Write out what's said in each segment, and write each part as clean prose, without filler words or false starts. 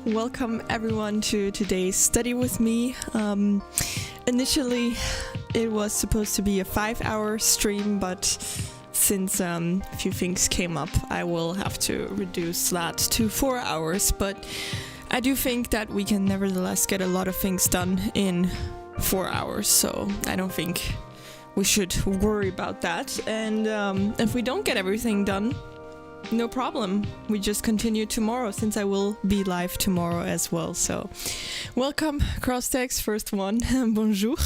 Welcome everyone to today's study with me. Initially, it was supposed to be a 5-hour stream, but since a few things came up, I will have to reduce that to 4 hours. But I do think that we can nevertheless get a lot of things done in 4 hours, so I don't think we should worry about that. And if we don't get everything done, no problem. We just continue tomorrow, since I will be live tomorrow as well. So welcome, Crosstex, first one. Bonjour.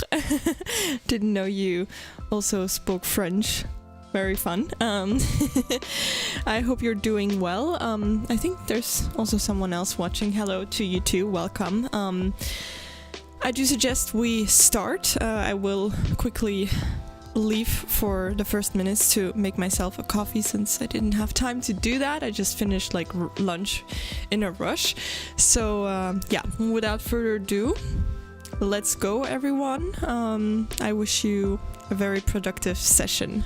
Didn't know you also spoke French. Very fun. I hope you're doing well. I think there's also someone else watching. Hello to you too. Welcome. I do suggest we start. I will quickly leave for the first minutes to make myself a coffee, since I didn't have time to do that. I just finished lunch in a rush. So without further ado, let's go, everyone. I wish you a very productive session.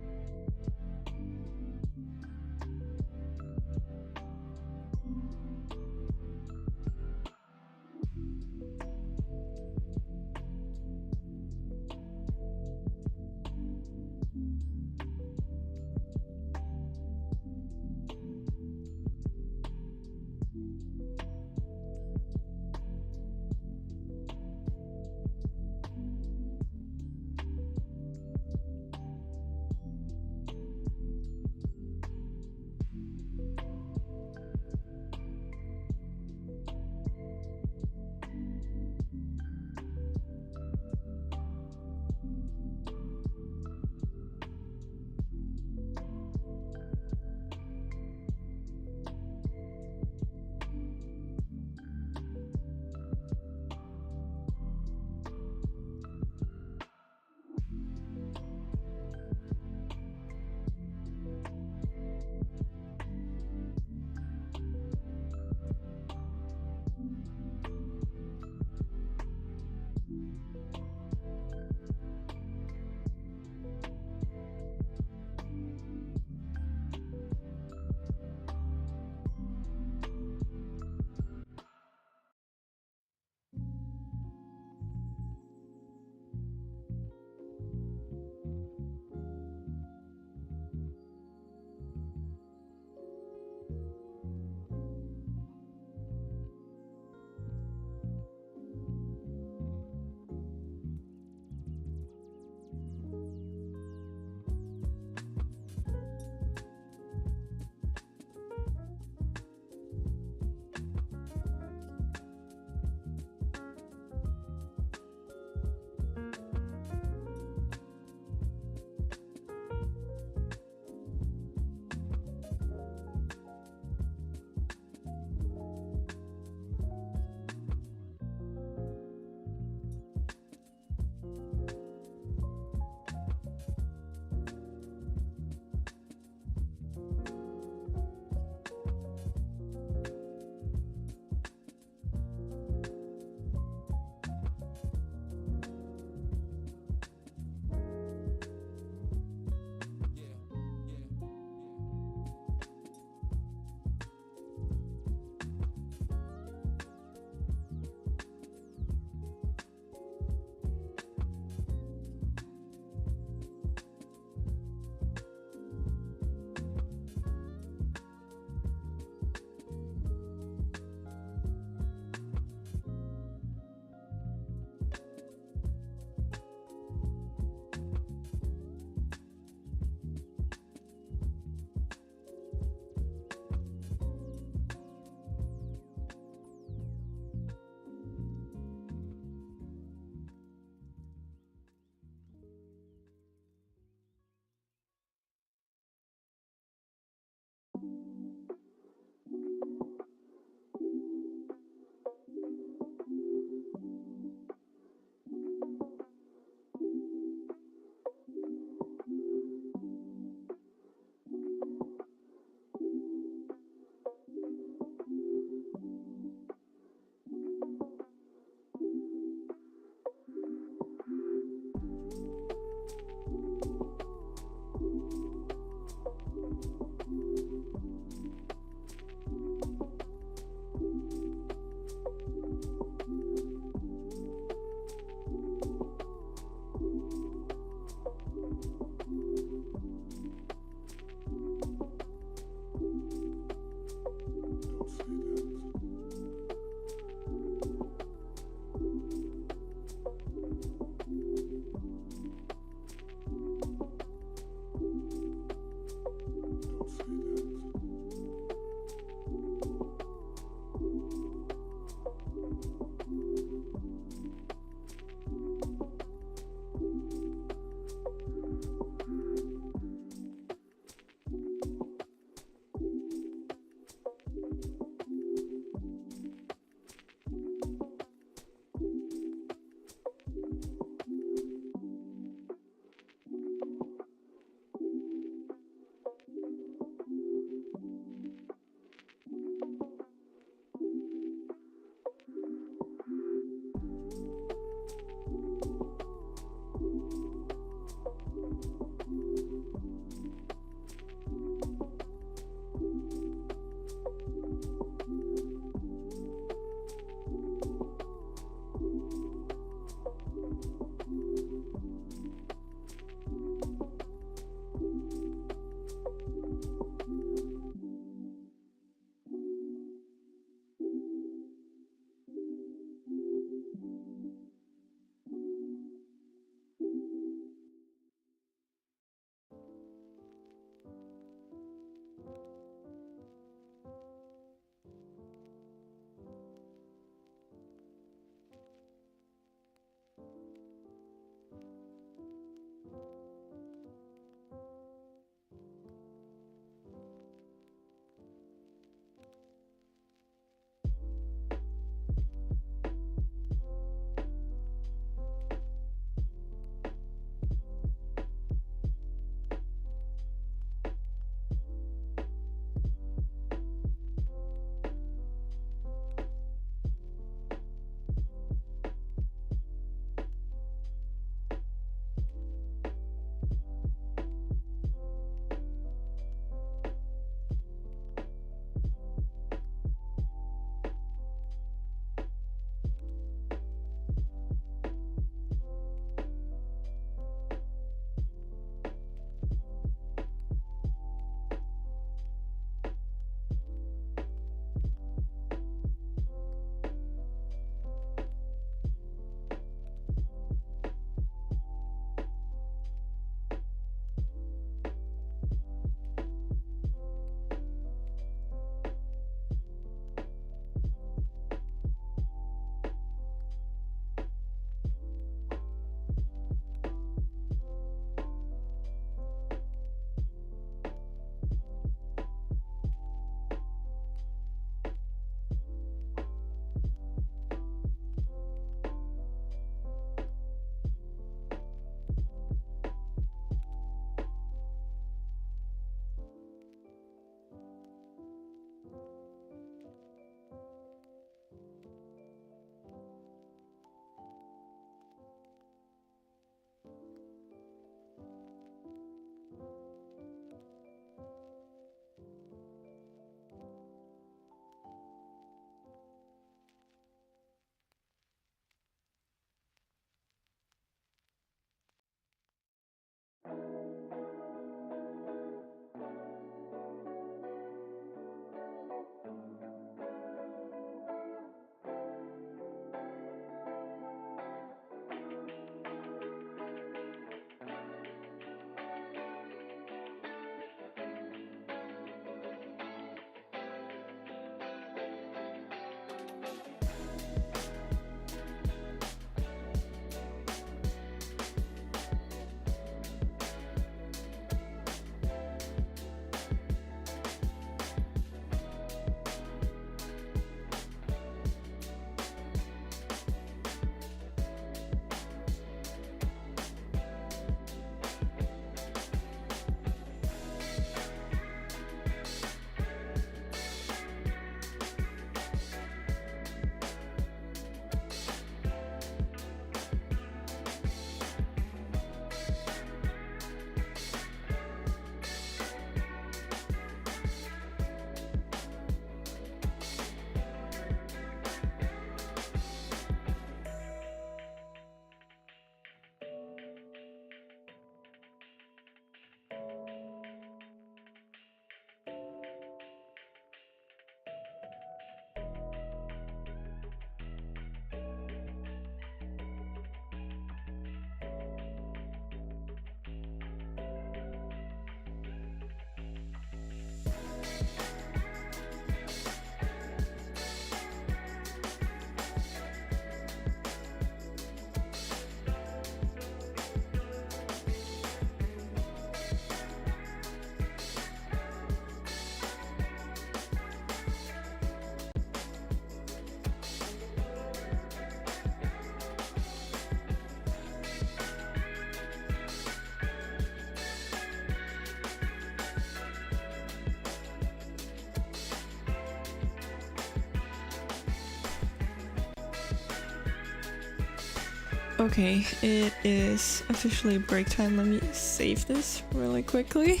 Okay, it is officially break time. Let me save this really quickly.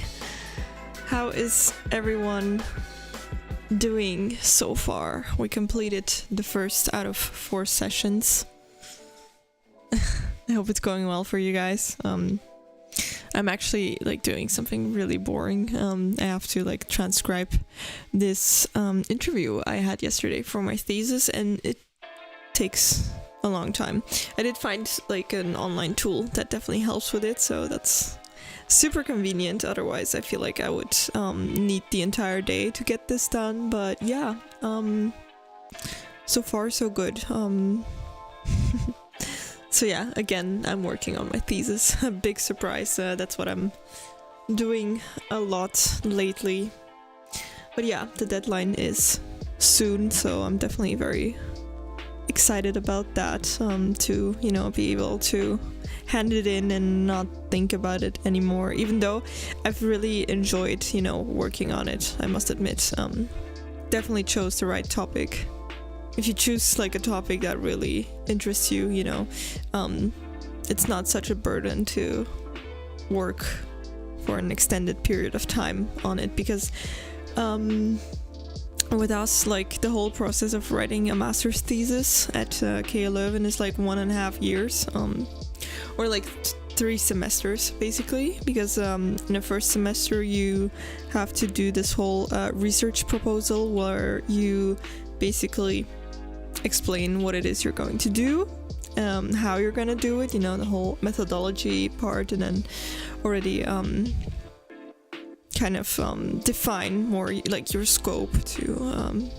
How is everyone doing so far? We completed the first out of 4 sessions. I hope it's going well for you guys. I'm actually like doing something really boring. I have to like transcribe this interview I had yesterday for my thesis, and it takes a long time. I did find like an online tool that definitely helps with it, so that's super convenient. Otherwise I feel like I would need the entire day to get this done, but yeah, so far so good. So yeah, again, I'm working on my thesis. A big surprise. That's what I'm doing a lot lately. But yeah, the deadline is soon, so I'm definitely very excited about that, to, you know, be able to hand it in and not think about it anymore, even though I've really enjoyed, you know, working on it, I must admit. Definitely chose the right topic. If you choose like a topic that really interests you, you know, it's not such a burden to work for an extended period of time on it, because with us, like the whole process of writing a master's thesis at KU Leuven is like 1.5 years, or like 3 semesters basically, because in the first semester you have to do this whole research proposal where you basically explain what it is you're going to do, how you're going to do it, you know, the whole methodology part, and then already kind of define more like your scope to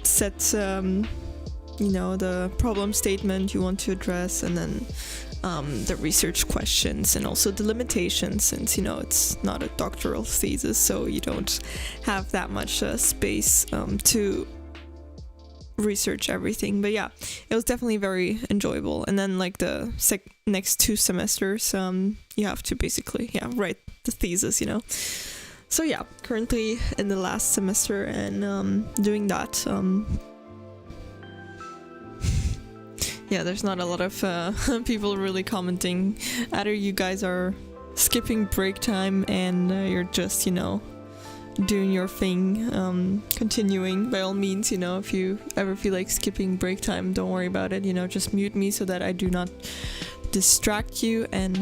set you know, the problem statement you want to address, and then the research questions, and also the limitations, since, you know, it's not a doctoral thesis, so you don't have that much space to research everything. But yeah, it was definitely very enjoyable. And then like the next 2 semesters, you have to basically write the thesis, you know. So yeah, currently in the last semester and doing that. Yeah, there's not a lot of people really commenting. Either you guys are skipping break time and you're just, you know, doing your thing, continuing. By all means, you know, if you ever feel like skipping break time, don't worry about it, you know, just mute me so that I do not distract you, and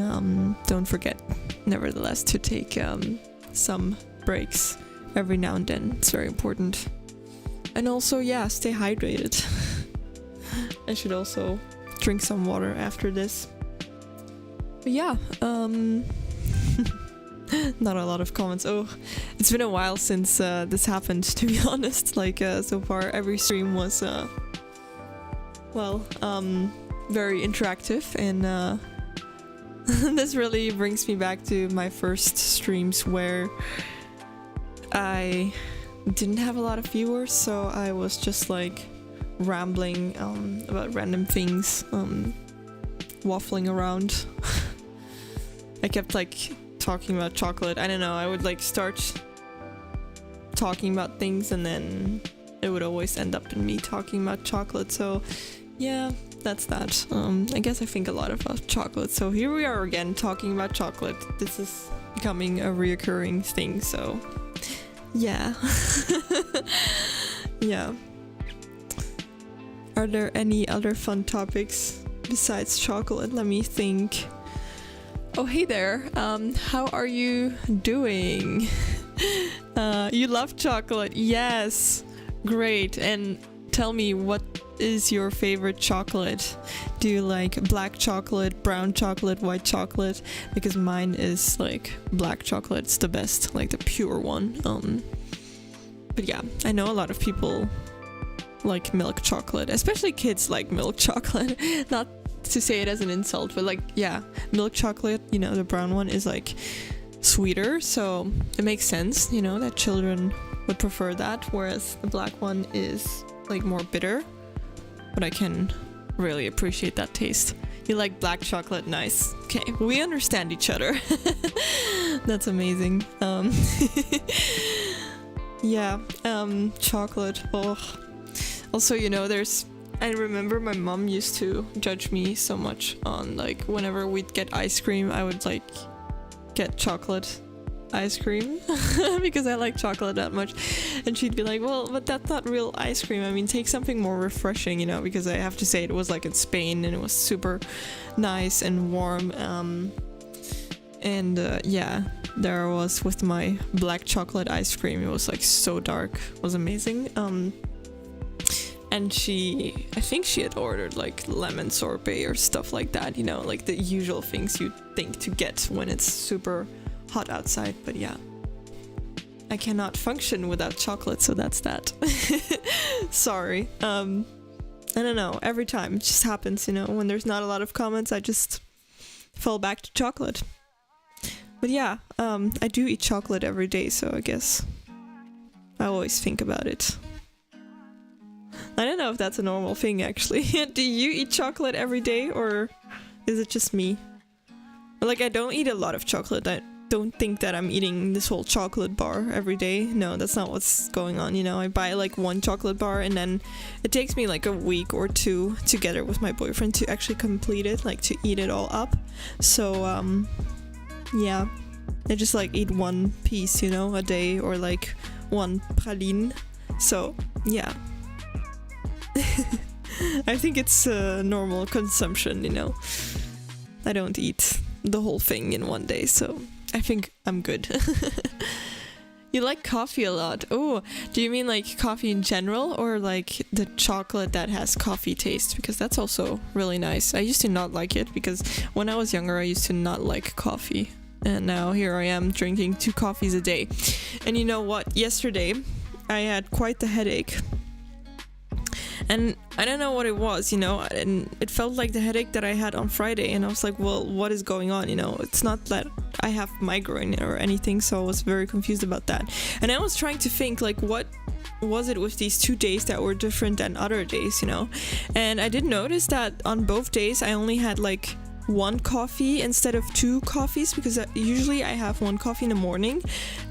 don't forget nevertheless to take some breaks every now and then. It's very important. And also, yeah, stay hydrated. I should also drink some water after this. But yeah, not a lot of comments. Oh, it's been a while since this happened, to be honest. Like so far every stream was very interactive, and this really brings me back to my first streams where I didn't have a lot of viewers, so I was just like rambling about random things, waffling around. I kept like talking about chocolate. I don't know, I would like start talking about things and then it would always end up in me talking about chocolate. So yeah, that's that. I guess I think a lot about chocolate. So here we are again talking about chocolate. This is becoming a reoccurring thing, so yeah. Yeah. Are there any other fun topics besides chocolate? Let me think. Oh, hey there. How are you doing? You love chocolate. Yes. Great. And tell me, what is your favorite chocolate? Do you like black chocolate, brown chocolate, white chocolate? Because mine is like black chocolate. It's the best, like the pure one. But yeah, I know a lot of people like milk chocolate, especially kids like milk chocolate. Not to say it as an insult, but like, yeah, milk chocolate, you know, the brown one is like sweeter, so it makes sense, you know, that children would prefer that, whereas the black one is like more bitter. But I can really appreciate that taste. You like black chocolate? Nice. Okay, we understand each other. That's amazing. Yeah, chocolate. Oh. Also, you know, there's I remember my mom used to judge me so much on like whenever we'd get ice cream, I would like get chocolate ice cream because I like chocolate that much, and she'd be like, well, but that's not real ice cream. I mean, take something more refreshing, you know, because I have to say it was like in Spain and it was super nice and warm. Yeah, there I was with my black chocolate ice cream. It was like so dark, it was amazing. And I think she had ordered like lemon sorbet or stuff like that, you know, like the usual things you think to get when it's super hot outside. But yeah, I cannot function without chocolate, so that's that. Sorry. I don't know, every time it just happens, you know, when there's not a lot of comments, I just fall back to chocolate. But yeah, I do eat chocolate every day, so I guess I always think about it. I don't know if that's a normal thing, actually. Do you eat chocolate every day, or is it just me? Like, I don't eat a lot of chocolate. I don't think that I'm eating this whole chocolate bar every day. No, that's not what's going on, you know. I buy like one chocolate bar and then it takes me like a week or two together with my boyfriend to actually complete it, like to eat it all up. So, yeah, I just like eat one piece, you know, a day, or like one praline. So, yeah. I think it's a normal consumption, you know. I don't eat the whole thing in one day, so I think I'm good. You like coffee a lot. Oh, do you mean like coffee in general, or like the chocolate that has coffee taste? Because that's also really nice. I used to not like it because when I was younger I used to not like coffee. And now here I am drinking 2 coffees a day. And you know what? Yesterday I had quite the headache. And I don't know what it was, you know, and it felt like the headache that I had on Friday, and I was like, well, what is going on, you know? It's not that I have migraine or anything, so I was very confused about that. And I was trying to think, like, what was it with these 2 days that were different than other days, you know? And I did notice that on both days I only had like 1 coffee instead of 2 coffees, because usually I have 1 coffee in the morning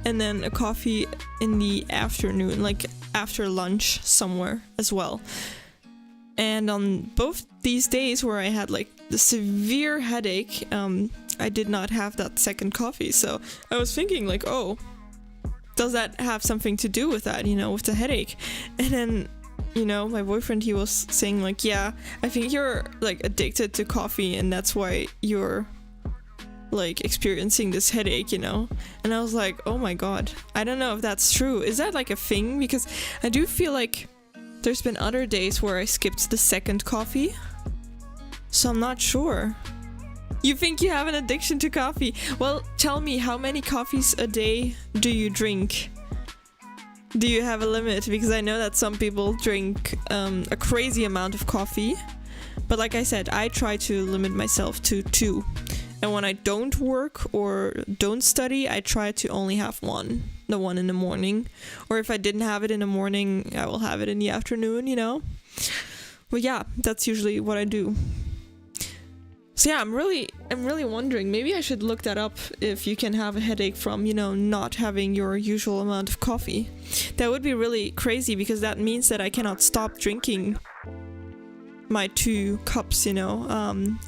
and then a coffee in the afternoon, like after lunch somewhere as well. And on both these days where I had like the severe headache, I did not have that second coffee. So I was thinking like, oh, does that have something to do with that, you know, with the headache? And then, you know, my boyfriend, he was saying like, yeah, I think you're like addicted to coffee and that's why you're like experiencing this headache, you know. And I was like, oh my god, I don't know if that's true. Is that like a thing? Because I do feel like there's been other days where I skipped the second coffee, so I'm not sure. You think you have an addiction to coffee? Well, tell me, how many coffees a day do you drink? Do you have a limit? Because I know that some people drink a crazy amount of coffee, but like I said, I try to limit myself to 2. And when I don't work or don't study, I try to only have 1. The one in the morning. Or if I didn't have it in the morning, I will have it in the afternoon, you know? But yeah, that's usually what I do. So yeah, I'm really wondering, maybe I should look that up, if you can have a headache from, you know, not having your usual amount of coffee. That would be really crazy, because that means that I cannot stop drinking my 2 cups, you know,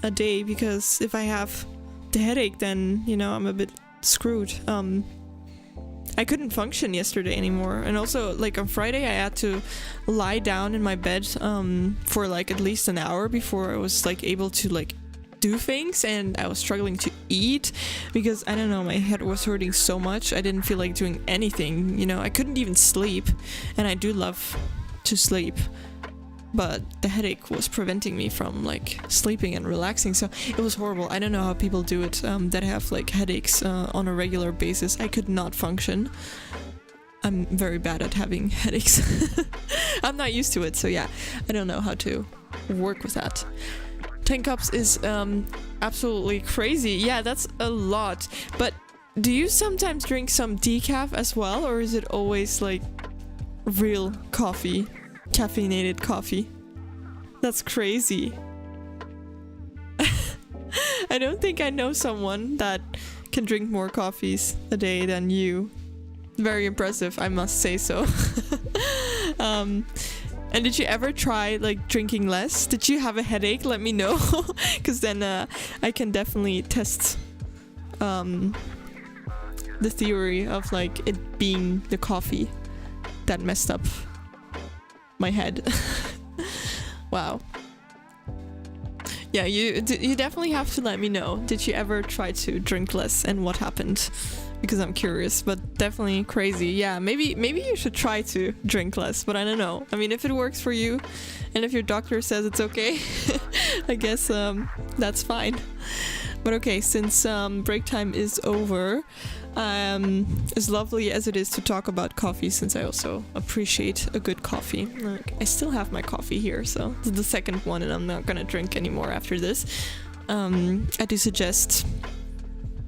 a day, because if I have the headache, then, you know, I'm a bit screwed. I couldn't function yesterday anymore, and also like on Friday I had to lie down in my bed for like at least an hour before I was like able to like do things, and I was struggling to eat because I don't know, my head was hurting so much. I didn't feel like doing anything, you know. I couldn't even sleep, and I do love to sleep, but the headache was preventing me from like sleeping and relaxing, so it was horrible. I don't know how people do it that have like headaches on a regular basis. I could not function. I'm very bad at having headaches. I'm not used to it, so yeah, I don't know how to work with that. 10 cups is absolutely crazy. Yeah, that's a lot. But do you sometimes drink some decaf as well, or is it always like real coffee? Caffeinated coffee. That's crazy. I don't think I know someone that can drink more coffees a day than you. Very impressive, I must say so. And did you ever try like drinking less? Did you have a headache? Let me know, because then I can definitely test the theory of like it being the coffee that messed up my head. Wow. Yeah, you definitely have to let me know. Did you ever try to drink less and what happened? Because I'm curious, but definitely crazy. Yeah, maybe you should try to drink less, but I don't know. I mean, if it works for you and if your doctor says it's okay, I guess that's fine. But okay, since break time is over, as lovely as it is to talk about coffee, since I also appreciate a good coffee. Like, I still have my coffee here, so this is the second one and I'm not gonna drink anymore after this. I do suggest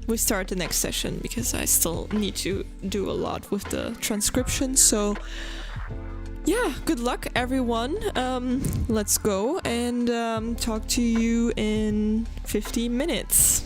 we start the next session because I still need to do a lot with the transcription. So yeah, good luck everyone. Let's go and talk to you in 50 minutes.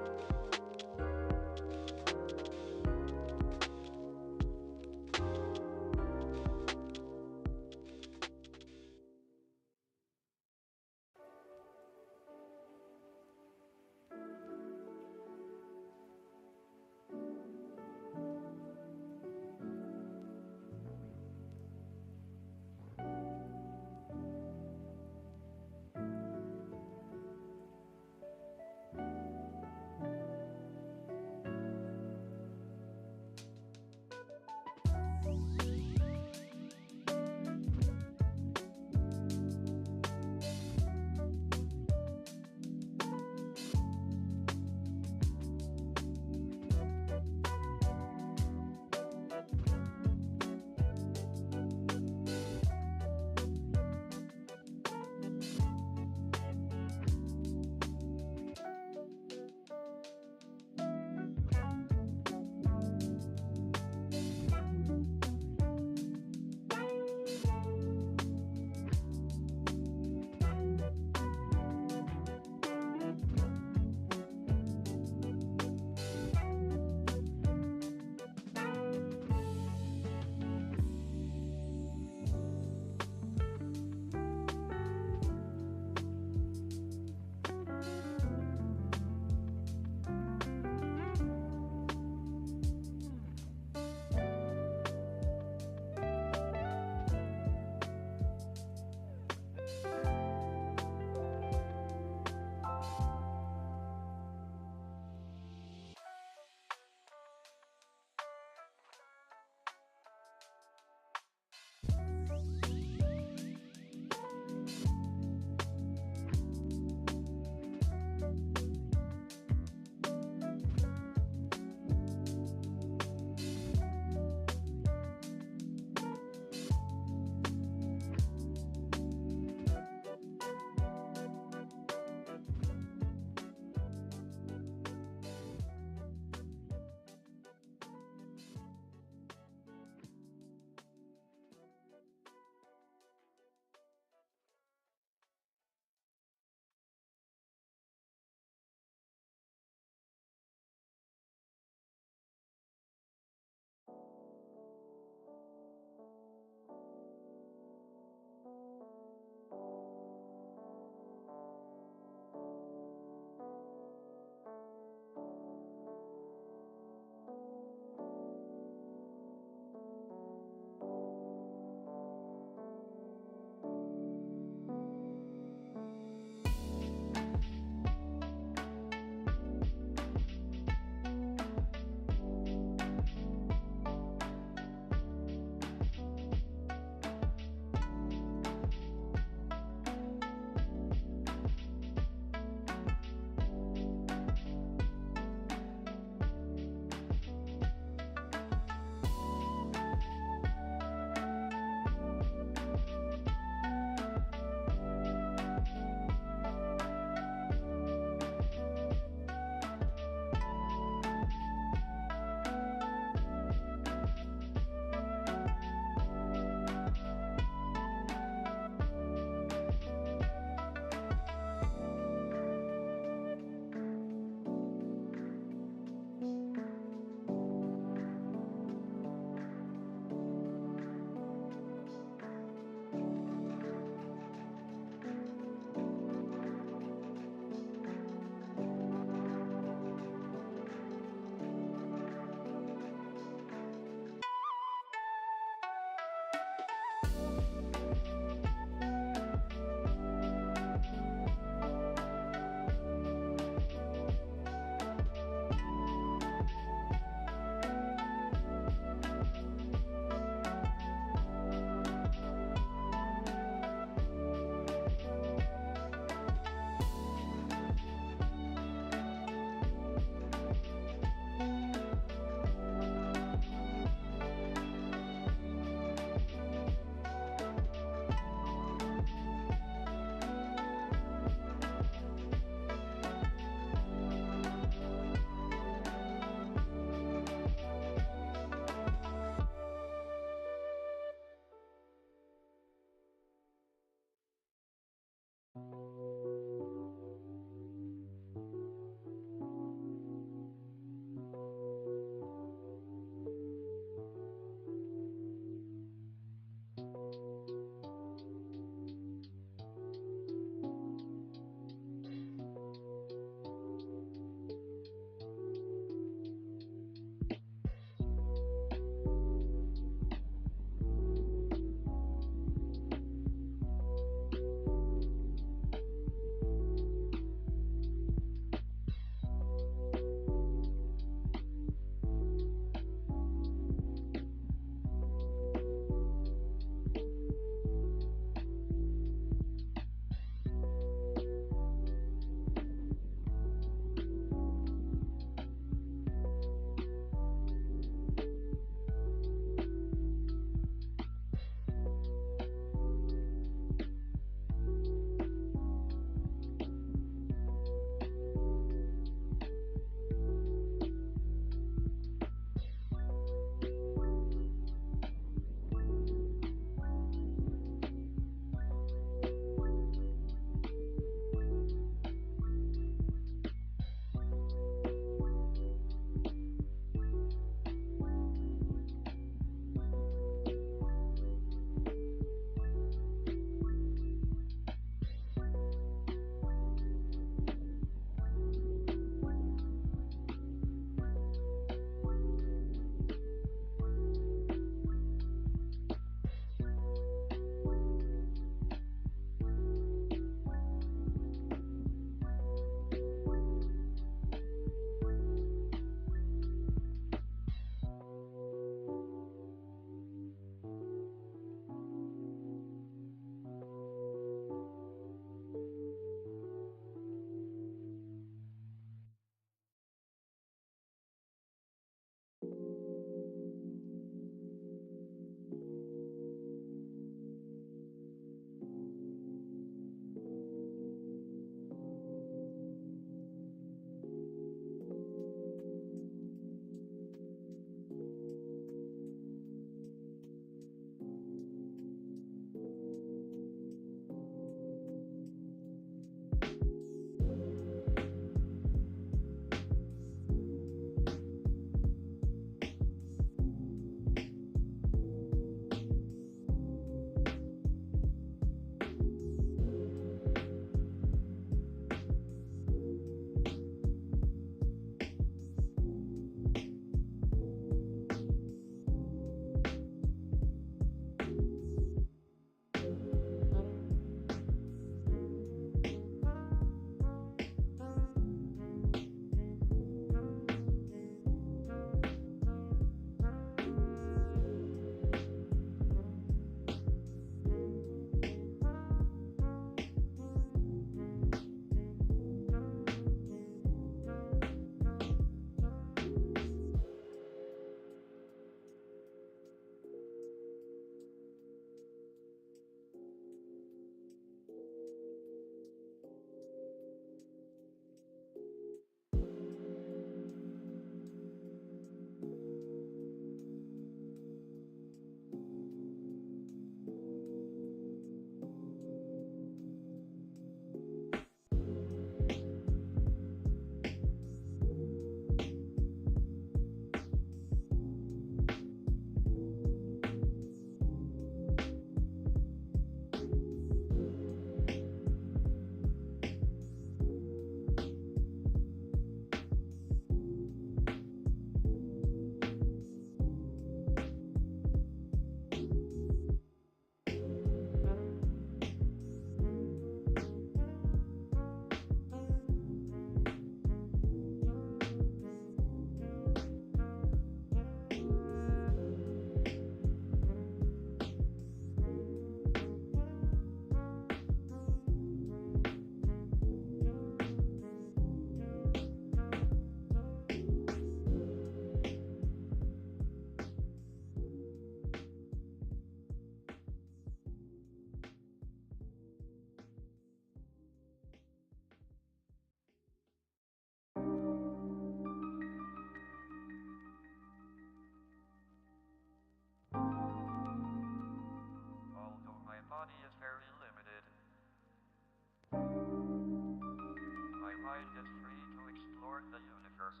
the universe.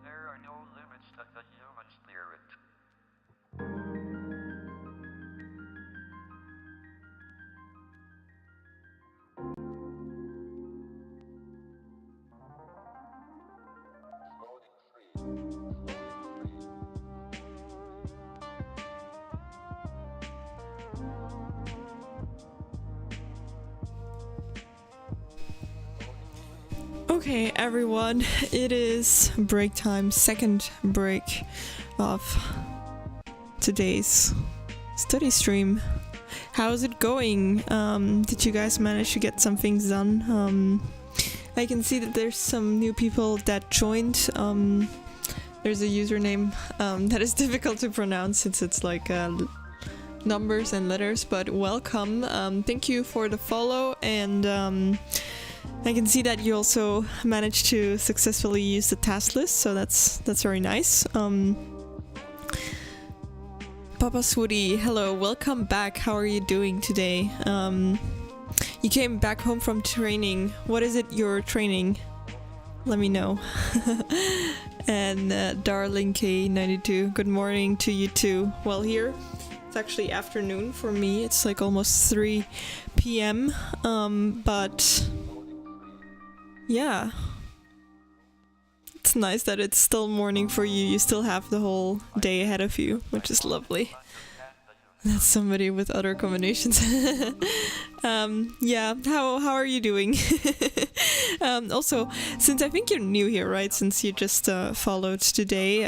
There are no limits to the human spirit. Floating free. Okay, everyone, it is break time, second break of today's study stream. How's it going? Did you guys manage to get some things done? I can see that there's some new people that joined. There's a username that is difficult to pronounce since it's like numbers and letters, but welcome. Thank you for the follow, and I can see that you also managed to successfully use the task list, so that's very nice. Papa Swoody, hello, welcome back. How are you doing today? You came back home from training. What is it you're training? Let me know. And Darling K92, good morning to you too. Well, here it's actually afternoon for me. It's like almost 3 p.m. But yeah, it's nice that it's still morning for you. You still have the whole day ahead of you, which is lovely. That's somebody with other combinations. Yeah, how are you doing? Also, since I think you're new here, right? Since you just followed today,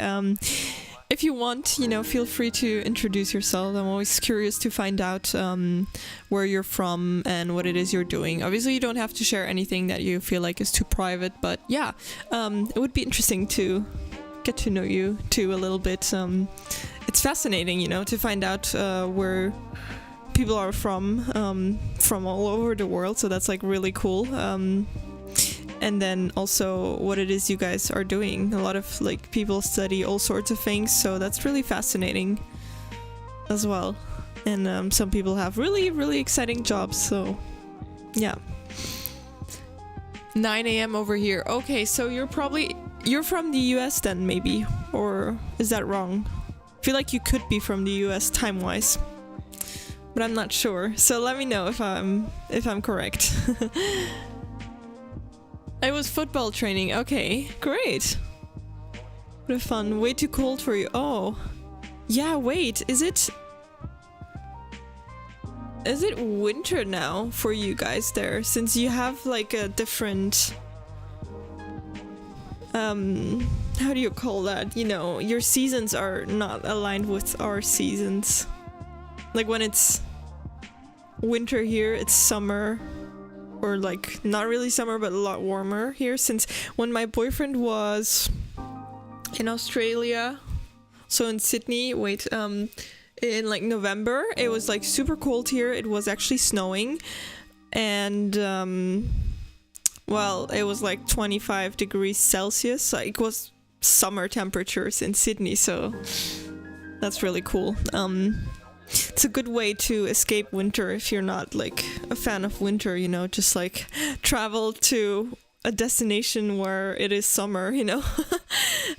if you want, you know, feel free to introduce yourself. I'm always curious to find out where you're from and what it is you're doing. Obviously, you don't have to share anything that you feel like is too private, but yeah, it would be interesting to get to know you too a little bit. It's fascinating, you know, to find out where people are from all over the world, so that's like really cool. And then also what it is you guys are doing. A lot of like people study all sorts of things, so that's really fascinating as well. And some people have really exciting jobs, so yeah. 9 a.m. over here. Okay, so you're from the US then, maybe, or is that wrong? I feel like you could be from the US time-wise, but I'm not sure. So let me know if I'm correct. I was football training. Okay, great. What a fun. Way too cold for you. Oh, yeah. Wait, is it winter now for you guys there? Since you have like a different how do you call that? You know, your seasons are not aligned with our seasons. Like when it's winter here, it's summer. Or like not really summer, but a lot warmer here. Since when my boyfriend was in Australia, so in Sydney, in like November, it was like super cold here. It was actually snowing, and well, it was like 25 degrees Celsius. So it was summer temperatures in Sydney, so that's really cool. It's a good way to escape winter if you're not like a fan of winter, you know, just like travel to a destination where it is summer, you know,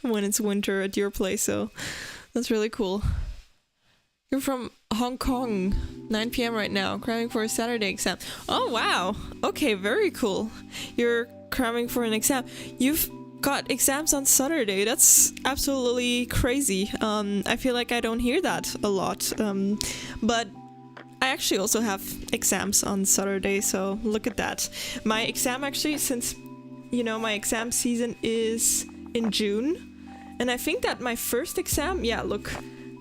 when it's winter at your place. So that's really cool. You're from Hong Kong, 9 p.m. right now, cramming for a Saturday exam. Oh, wow. Okay, very cool. You're cramming for an exam. You've got exams on Saturday. That's absolutely crazy. I feel like I don't hear that a lot. But I actually also have exams on Saturday, so look at that. My exam actually, since, you know, my exam season is in June, and I think that my first exam, yeah, look,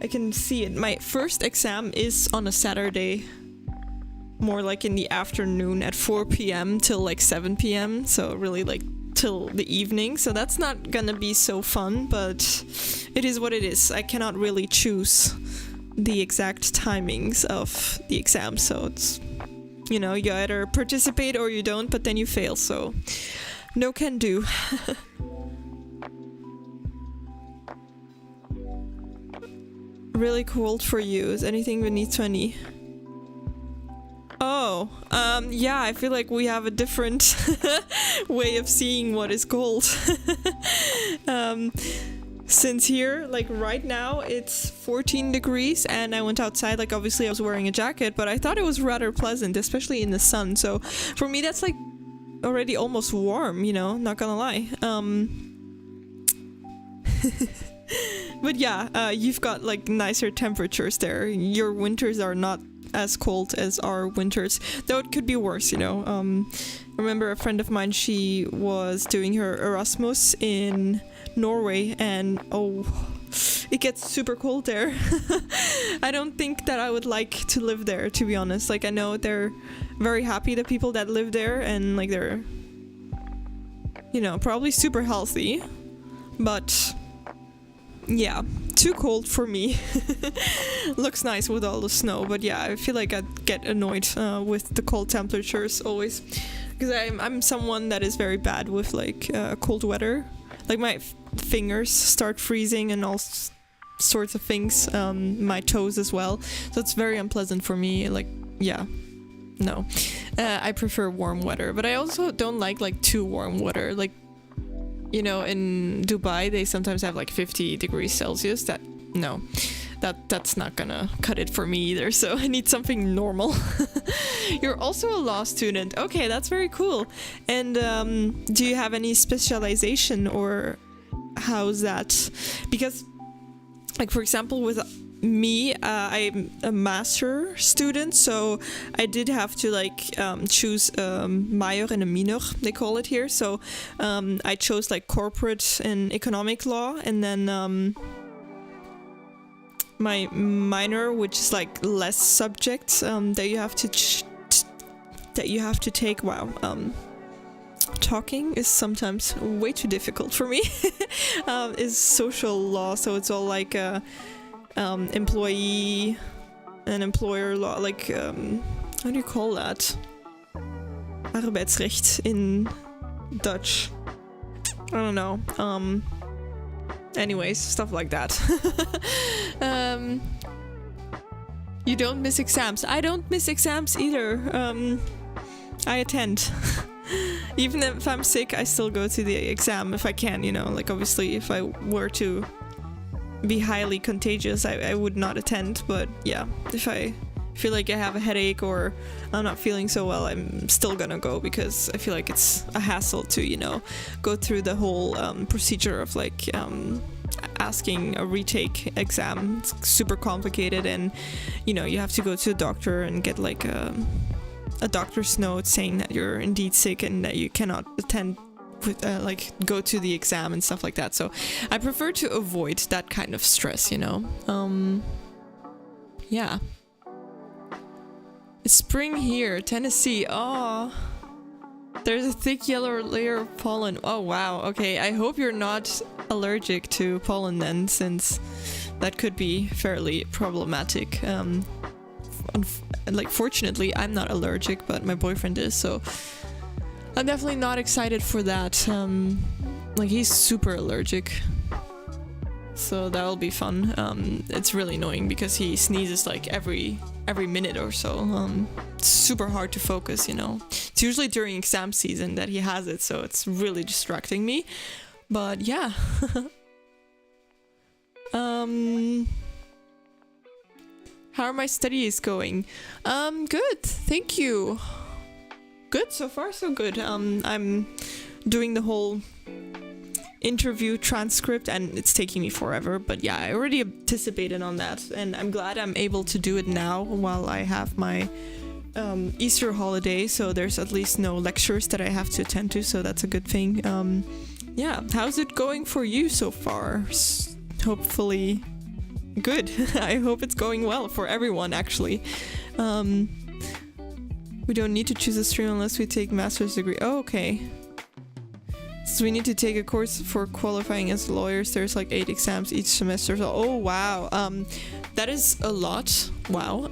I can see it. My first exam is on a Saturday, more like in the afternoon at 4 p.m. till like 7 p.m. So really like till the evening, so that's not gonna be so fun, but it is what it is. I cannot really choose the exact timings of the exam, so it's, you know, you either participate or you don't, but then you fail, so no can do. Really cold for you. Is anything beneath 20? Oh, yeah, I feel like we have a different way of seeing what is cold. Since here, like right now, it's 14 degrees and I went outside, like obviously I was wearing a jacket, but I thought it was rather pleasant, especially in the sun. So for me, that's like already almost warm, you know, not gonna lie. But yeah, you've got like nicer temperatures there. Your winters are not as cold as our winters, though it could be worse, you know. I remember a friend of mine, she was doing her Erasmus in Norway, and oh, it gets super cold there. I don't think that I would like to live there, to be honest. Like, I know they're very happy, the people that live there, and like they're, you know, probably super healthy, but yeah, too cold for me. Looks nice with all the snow, but yeah, I feel like I'd get annoyed with the cold temperatures always, because I'm someone that is very bad with like cold weather. Like my fingers start freezing and all sorts of things, my toes as well, so it's very unpleasant for me. Like, yeah, no, I prefer warm weather, but I also don't like too warm weather. Like, you know, in Dubai they sometimes have like 50 degrees Celsius. That's not gonna cut it for me either, so I need something normal. You're also a law student. Okay, that's very cool. And do you have any specialization, or how's that? Because, like, for example, with me, I'm a master student, so I did have to like choose a major and a minor, they call it here. So I chose like corporate and economic law, and then my minor, which is like less subjects that you have to take. Wow, talking is sometimes way too difficult for me. Is social law, so it's all like employee and employer law, like how do you call that? Arbeidsrecht in Dutch. I don't know. Anyways, stuff like that. You don't miss exams. I don't miss exams either. I attend. Even if I'm sick, I still go to the exam if I can, you know. Like, obviously, if I were to be highly contagious, I would not attend. But yeah, if I feel like I have a headache or I'm not feeling so well, I'm still gonna go, because I feel like it's a hassle to, you know, go through the whole procedure of like asking a retake exam. It's super complicated, and you know, you have to go to a doctor and get like a doctor's note saying that you're indeed sick and that you cannot attend with like go to the exam and stuff like that. So I prefer to avoid that kind of stress, you know. Yeah. It's spring here, Tennessee. Oh, there's a thick yellow layer of pollen. Oh wow. Okay, I hope you're not allergic to pollen then, since that could be fairly problematic. Like, fortunately I'm not allergic, but my boyfriend is, so I'm definitely not excited for that. Like, he's super allergic, so that'll be fun. It's really annoying because he sneezes like every minute or so. It's super hard to focus, you know. It's usually during exam season that he has it, so it's really distracting me. But yeah. How are my studies going? Good, thank you. Good, so far so good. I'm doing the whole interview transcript and it's taking me forever, but yeah, I already anticipated on that, and I'm glad I'm able to do it now while I have my Easter holiday, so there's at least no lectures that I have to attend to, so that's a good thing. Yeah, how's it going for you so far? Hopefully good. I hope it's going well for everyone, actually. We don't need to choose a stream unless we take master's degree. Oh, okay. So we need to take a course for qualifying as lawyers. There's like 8 exams each semester. So, oh wow, that is a lot. Wow.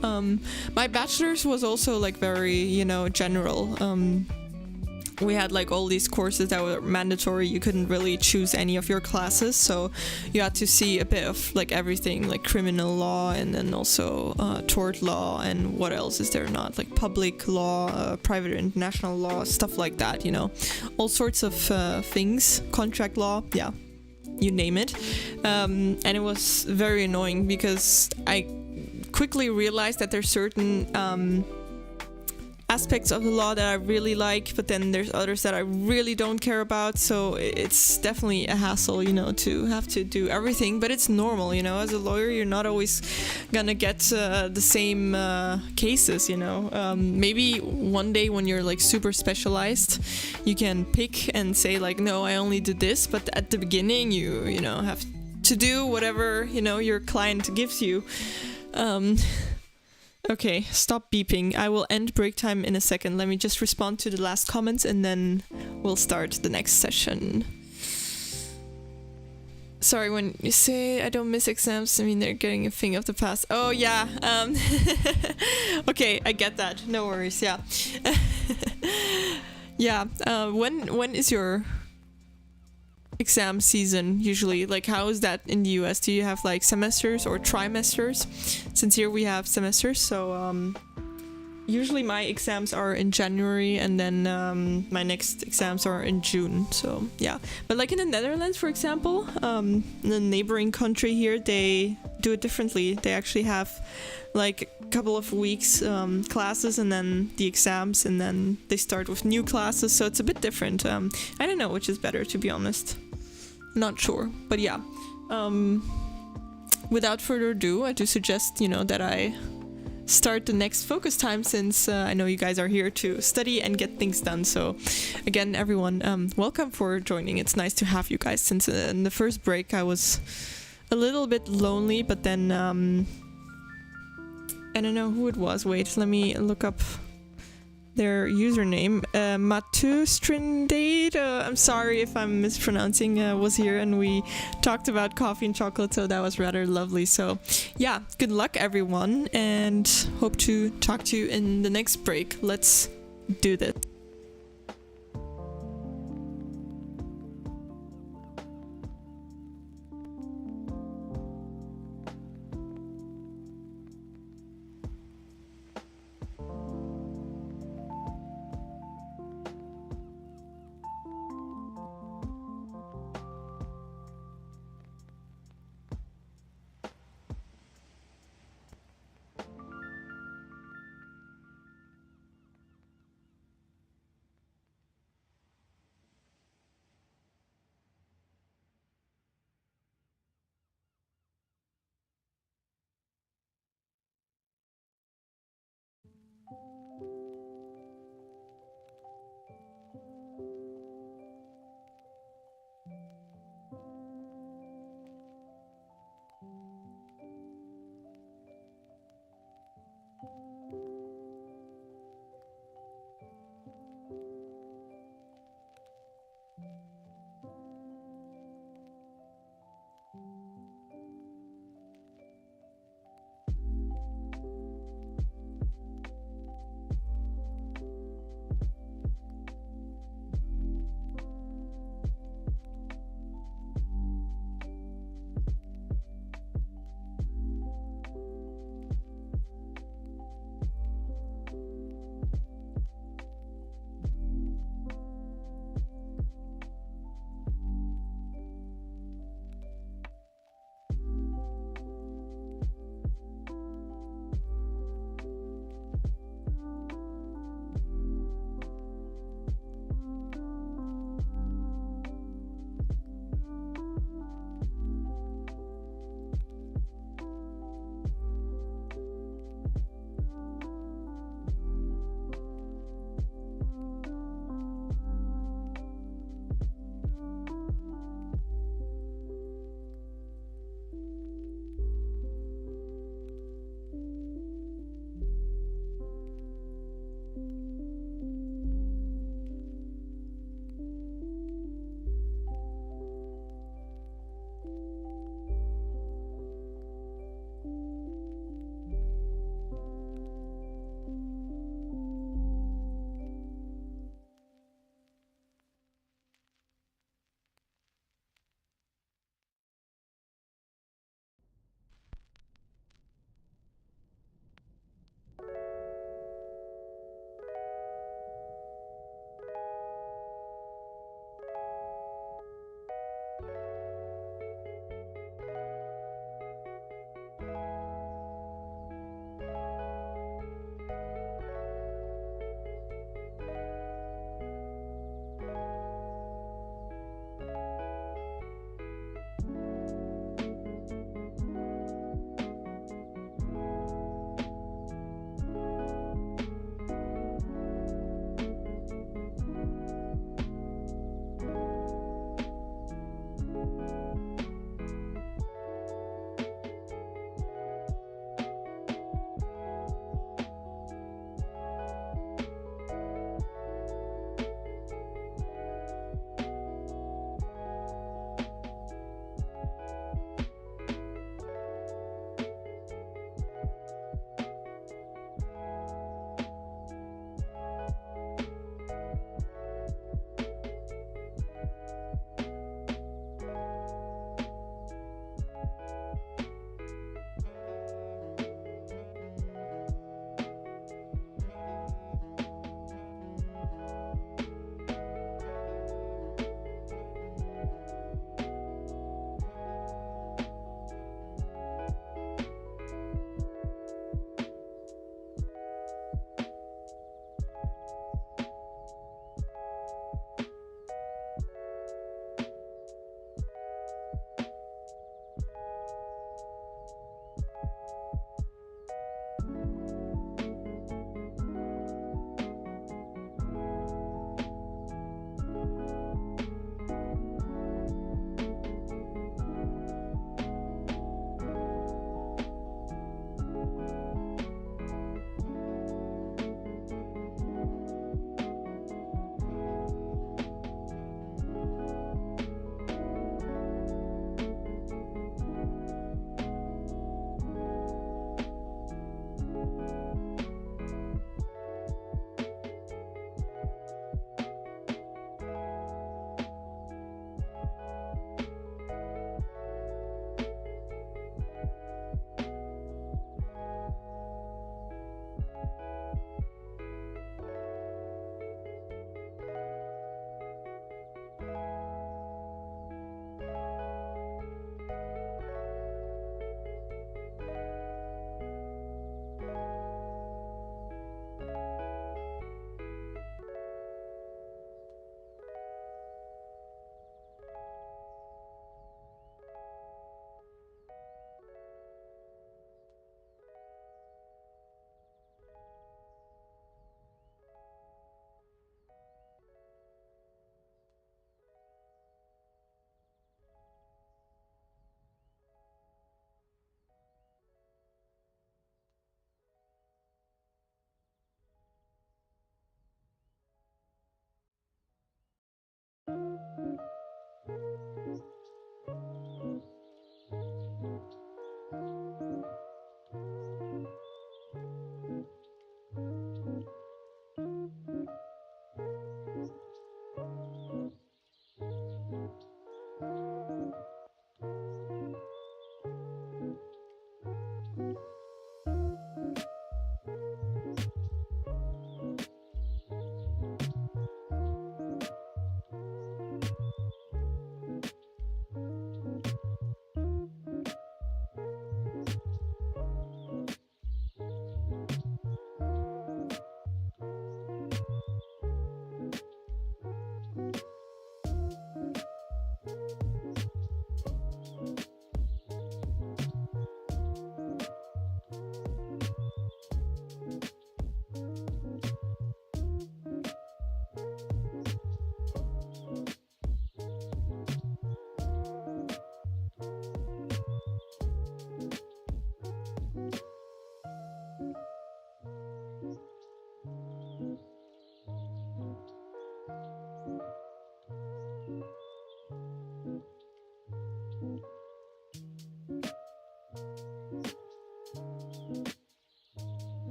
My bachelor's was also like very, you know, general. we had like all these courses that were mandatory. You couldn't really choose any of your classes, so you had to see a bit of like everything, like criminal law, and then also tort law, and what else is there not, like public law, private international law, stuff like that, you know, all sorts of things, contract law, yeah, you name it. And it was very annoying because I quickly realized that there's certain aspects of the law that I really like, but then there's others that I really don't care about, so it's definitely a hassle, you know, to have to do everything, but it's normal, you know, as a lawyer you're not always gonna get the same cases, you know. Maybe one day when you're like super specialized you can pick and say like, no, I only did this, but at the beginning you know, have to do whatever, you know, your client gives you. Okay, stop beeping. I will end break time in a second. Let me just respond to the last comments and then we'll start the next session. Sorry, when you say I don't miss exams, I mean they're getting a thing of the past. Oh yeah, okay, I get that. No worries, yeah. Yeah, when is your exam season usually? Like, how is that in the US? Do you have like semesters or trimesters? Since here we have semesters, so usually my exams are in January, and then my next exams are in June, so yeah. But like in the Netherlands, for example, the neighboring country here, they do it differently. They actually have like a couple of weeks classes and then the exams, and then they start with new classes, so it's a bit different. I don't know which is better, to be honest. Not sure, but yeah. Without further ado, I do suggest, you know, that I start the next focus time, since I know you guys are here to study and get things done. So again, everyone, welcome for joining. It's nice to have you guys, since in the first break I was a little bit lonely, but then I don't know who it was. Wait, let me look up their username. Matu Strindade, I'm sorry if I'm mispronouncing, was here, and we talked about coffee and chocolate, so that was rather lovely. So yeah, good luck everyone, and hope to talk to you in the next break. Let's do this.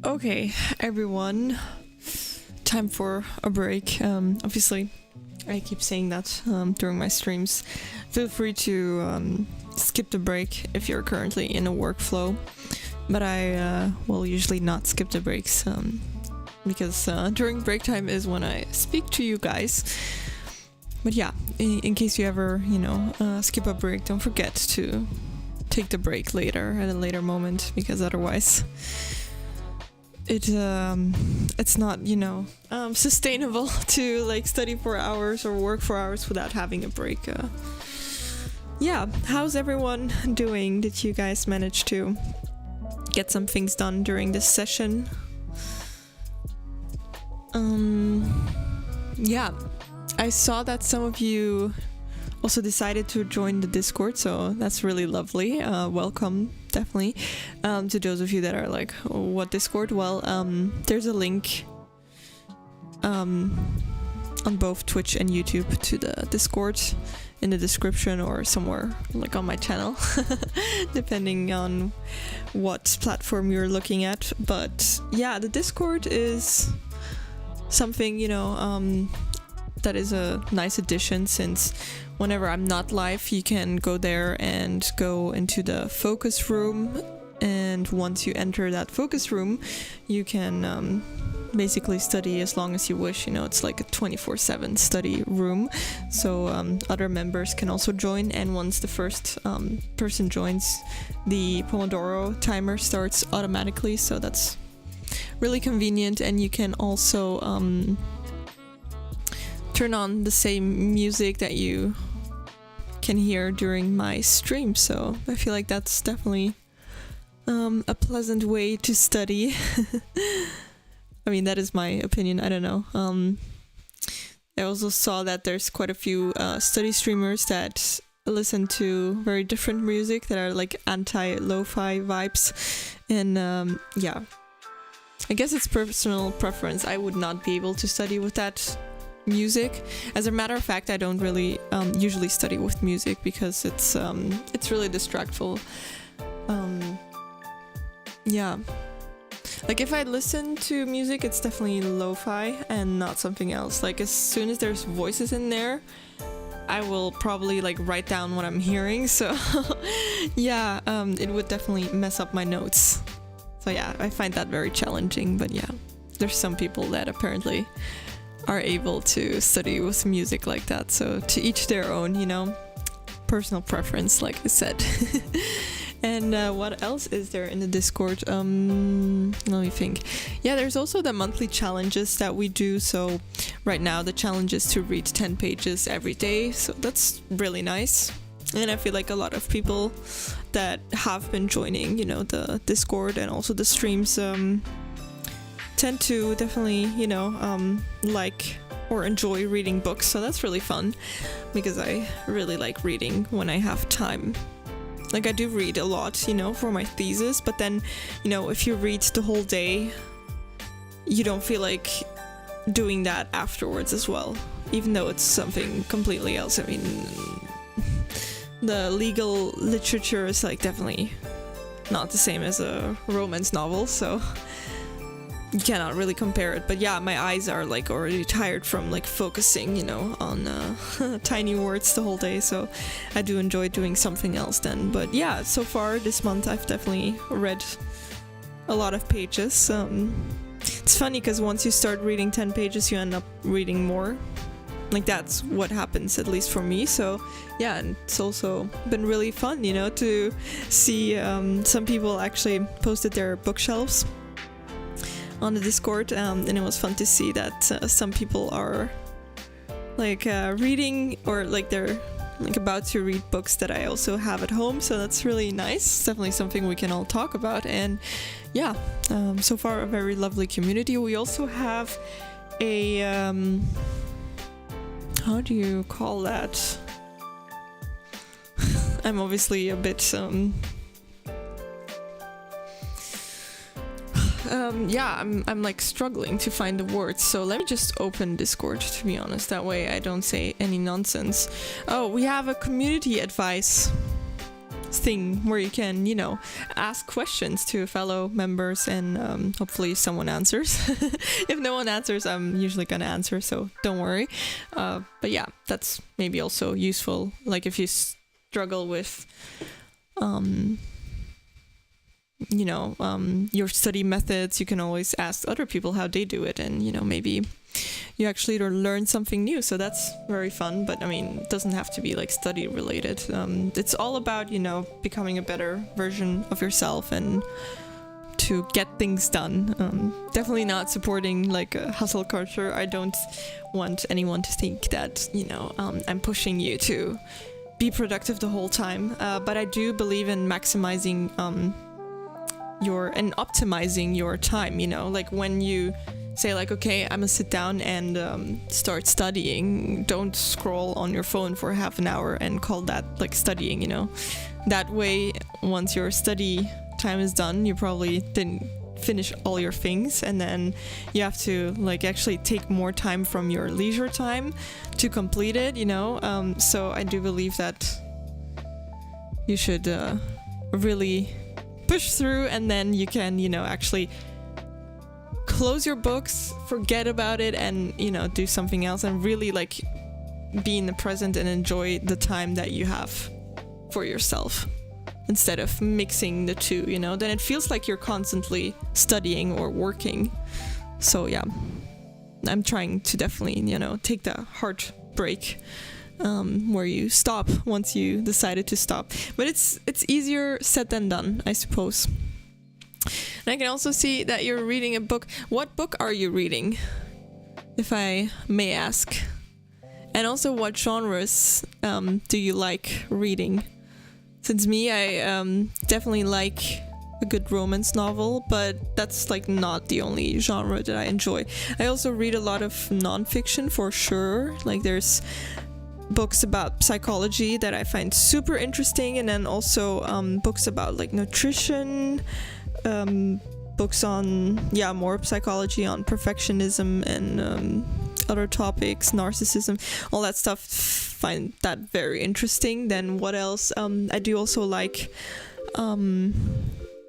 Okay, everyone, time for a break. Obviously, I keep saying that during my streams. Feel free to skip the break if you're currently in a workflow, but I will usually not skip the breaks because during break time is when I speak to you guys. But yeah, in case you ever, skip a break, don't forget to take the break later at a later moment, because otherwise it's not sustainable to like study for hours or work for hours without having a break. Yeah, how's everyone doing? Did you guys manage to get some things done during this session? Yeah, I saw that some of you also decided to join the Discord, so that's really lovely. Welcome, definitely. To those of you that are like, oh, what Discord? Well, there's a link on both Twitch and YouTube to the Discord in the description or somewhere like on my channel, depending on what platform you're looking at. But yeah, the Discord is something, that is a nice addition, since whenever I'm not live, you can go there and go into the focus room, and once you enter that focus room, you can basically study as long as you wish. It's like a 24/7 study room, so other members can also join, and once the first person joins, the Pomodoro timer starts automatically, so that's really convenient. And you can also turn on the same music that you can hear during my stream, so I feel like that's definitely a pleasant way to study. I mean, that is my opinion, I don't know. I also saw that there's quite a few study streamers that listen to very different music that are like anti-lo-fi vibes, and yeah, I guess it's personal preference. I would not be able to study with that music. As a matter of fact, I don't really usually study with music because it's really distractful. Yeah, like if I listen to music, it's definitely lo-fi and not something else. Like as soon as there's voices in there, I will probably like write down what I'm hearing. So yeah, it would definitely mess up my notes. So yeah, I find that very challenging. But yeah, there's some people that apparently are able to study with music like that, so to each their own, personal preference, like I said. And what else is there in the Discord? Let me think. Yeah, there's also the monthly challenges that we do. So right now the challenge is to read 10 pages every day, so that's really nice. And I feel like a lot of people that have been joining, the Discord and also the streams tend to definitely, like or enjoy reading books, so that's really fun, because I really like reading when I have time. Like I do read a lot, for my thesis, but then, if you read the whole day, you don't feel like doing that afterwards as well, even though it's something completely else. I mean, the legal literature is like definitely not the same as a romance novel, so you cannot really compare it. But yeah, my eyes are like already tired from like focusing, on tiny words the whole day, so I do enjoy doing something else then. But yeah, so far this month I've definitely read a lot of pages. It's funny because once you start reading 10 pages, you end up reading more. Like that's what happens, at least for me. So yeah, and it's also been really fun, to see some people actually posted their bookshelves on the Discord, and it was fun to see that some people are like reading, or like they're like about to read books that I also have at home, so that's really nice. It's definitely something we can all talk about. And yeah, so far a very lovely community. We also have a how do you call that? I'm obviously a bit yeah, I'm like struggling to find the words, so let me just open Discord, to be honest, that way I don't say any nonsense. Oh, we have a community advice thing where you can, ask questions to fellow members, and hopefully someone answers. If no one answers, I'm usually gonna answer, so don't worry. But yeah, that's maybe also useful. Like if you struggle with, your study methods, you can always ask other people how they do it, and maybe you actually learn something new. So that's very fun. But I mean, it doesn't have to be like study related. It's all about becoming a better version of yourself and to get things done. Definitely not supporting like a hustle culture. I don't want anyone to think that I'm pushing you to be productive the whole time. But I do believe in maximizing optimizing your time. Like when you say like, okay, I'm gonna sit down and start studying, don't scroll on your phone for half an hour and call that like studying. That way, once your study time is done, you probably didn't finish all your things, and then you have to like actually take more time from your leisure time to complete it. So I do believe that you should really push through, and then you can actually close your books, forget about it, and do something else, and really like be in the present and enjoy the time that you have for yourself, instead of mixing the two. Then it feels like you're constantly studying or working. So yeah, I'm trying to definitely take the hard break, where you stop once you decided to stop. But it's easier said than done, I suppose. And I can also see that you're reading a book. What book are you reading, if I may ask? And also, what genres do you like reading? Since me, I definitely like a good romance novel, but that's like not the only genre that I enjoy. I also read a lot of non-fiction for sure. Like there's books about psychology that I find super interesting, and then also books about like nutrition, books on more psychology, on perfectionism and other topics, narcissism, all that stuff. Find that very interesting. Then what else? I do also like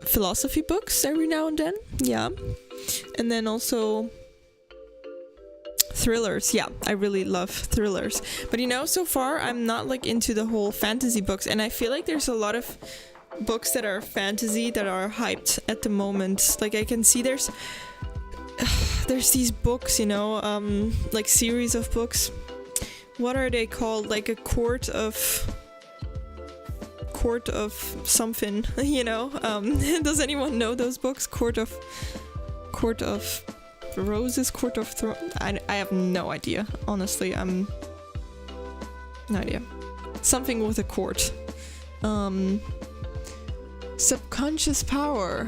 philosophy books every now and then. Yeah, and then also thrillers. Yeah, I really love thrillers. But so far I'm not like into the whole fantasy books, and I feel like there's a lot of books that are fantasy that are hyped at the moment. Like I can see there's these books, like series of books. What are they called? Like a court of something, Does anyone know those books? Court of Roses, Court of Thorns. I have no idea. Honestly, no idea. Something with a court. Subconscious Power.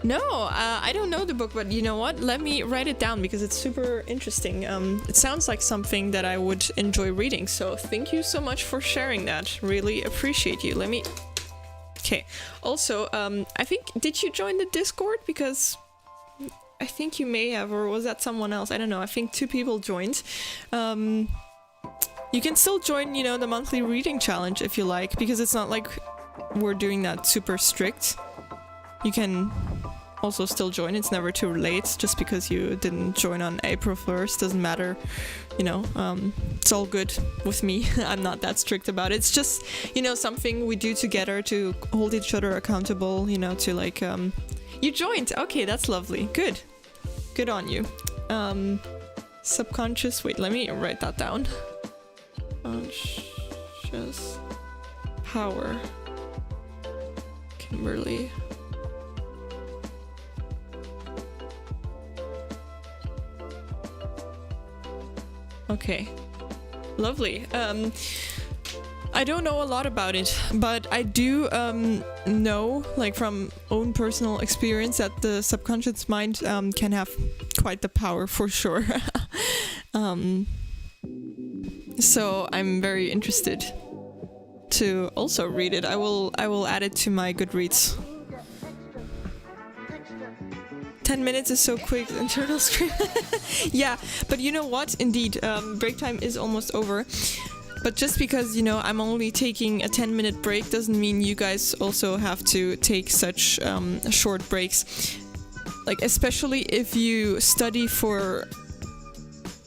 No, I don't know the book, but you know what? Let me write it down because it's super interesting. It sounds like something that I would enjoy reading. So thank you so much for sharing that. Really appreciate you. Okay. Also, I think, did you join the Discord? Because I think you may have, or was that someone else? I don't know. I think 2 people joined. You can still join, the monthly reading challenge if you like, because it's not like we're doing that super strict. You can also still join. It's never too late. Just because you didn't join on April 1st doesn't matter. It's all good with me. I'm not that strict about it. It's just, something we do together to hold each other accountable, to like, you joined. Okay, that's lovely. Good on you. Subconscious, wait, let me write that down. Conscious Power. Kimberly. Okay, lovely. I don't know a lot about it, but I do know, like from own personal experience, that the subconscious mind can have quite the power for sure. So I'm very interested to also read it. I will add it to my Goodreads. 10 minutes is so quick, internal scream. Yeah, but you know what? Indeed, break time is almost over. But just because, you know, I'm only taking a 10-minute break doesn't mean you guys also have to take such short breaks. Like, especially if you study for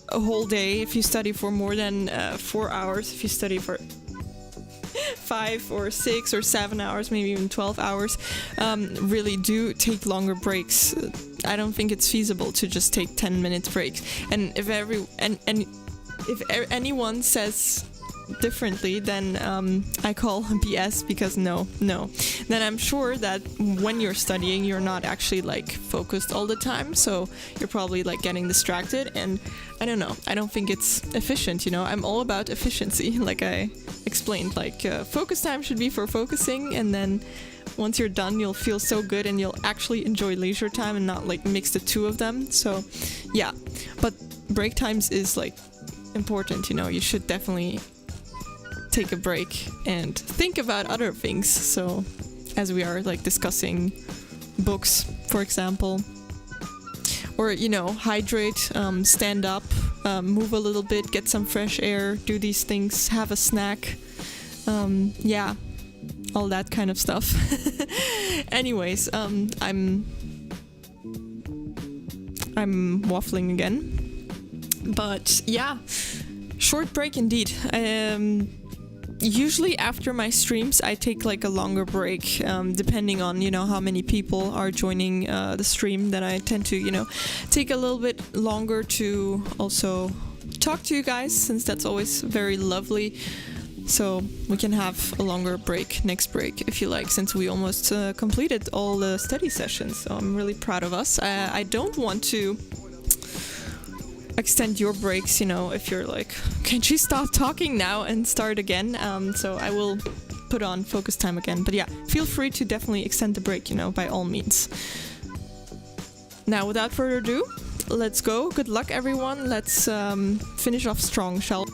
a whole day, if you study for more than 4 hours, if you study for 5 or 6 or 7 hours, maybe even 12 hours, really do take longer breaks. I don't think it's feasible to just take 10-minute breaks. And if anyone says differently, then I call BS, because no. Then I'm sure that when you're studying, you're not actually like focused all the time, so you're probably like getting distracted, and I don't know. I don't think it's efficient, you know. I'm all about efficiency, like I explained. Like focus time should be for focusing, and then once you're done, you'll feel so good and you'll actually enjoy leisure time and not like mix the two of them. So yeah, but break times is like important, you know. You should definitely take a break and think about other things. So as we are like discussing books, for example, or, you know, hydrate, stand up, move a little bit, get some fresh air, do these things, have a snack, yeah, all that kind of stuff. Anyways, I'm waffling again, but yeah, short break indeed. Usually after my streams, I take like a longer break, depending on, you know, how many people are joining the stream. Then I tend to, you know, take a little bit longer to also talk to you guys, since that's always very lovely. So we can have a longer break next break if you like, since we almost completed all the study sessions. So I'm really proud of us. I don't want to extend your breaks, you know, if you're like, can't you stop talking now and start again? So I will put on focus time again. But yeah, feel free to definitely extend the break, you know, by all means. Now, without further ado, let's go. Good luck, everyone. Let's finish off strong, shall we?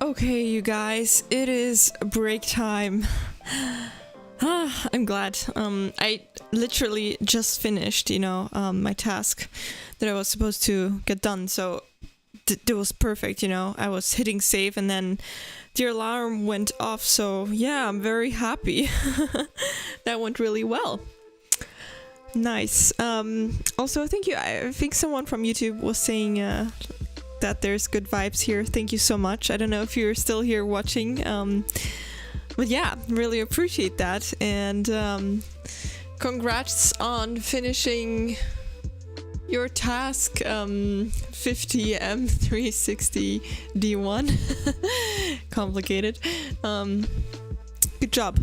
Okay, you guys, it is break time. I'm glad. I literally just finished, my task that I was supposed to get done. So it was perfect, I was hitting save and then the alarm went off. So yeah, I'm very happy. That went really well. Nice. Also, thank you. I think someone from YouTube was saying that there's good vibes here. Thank you so much. I don't know if you're still here watching. But yeah, really appreciate that. And congrats on finishing your task 50M360 D1. Complicated. Good job.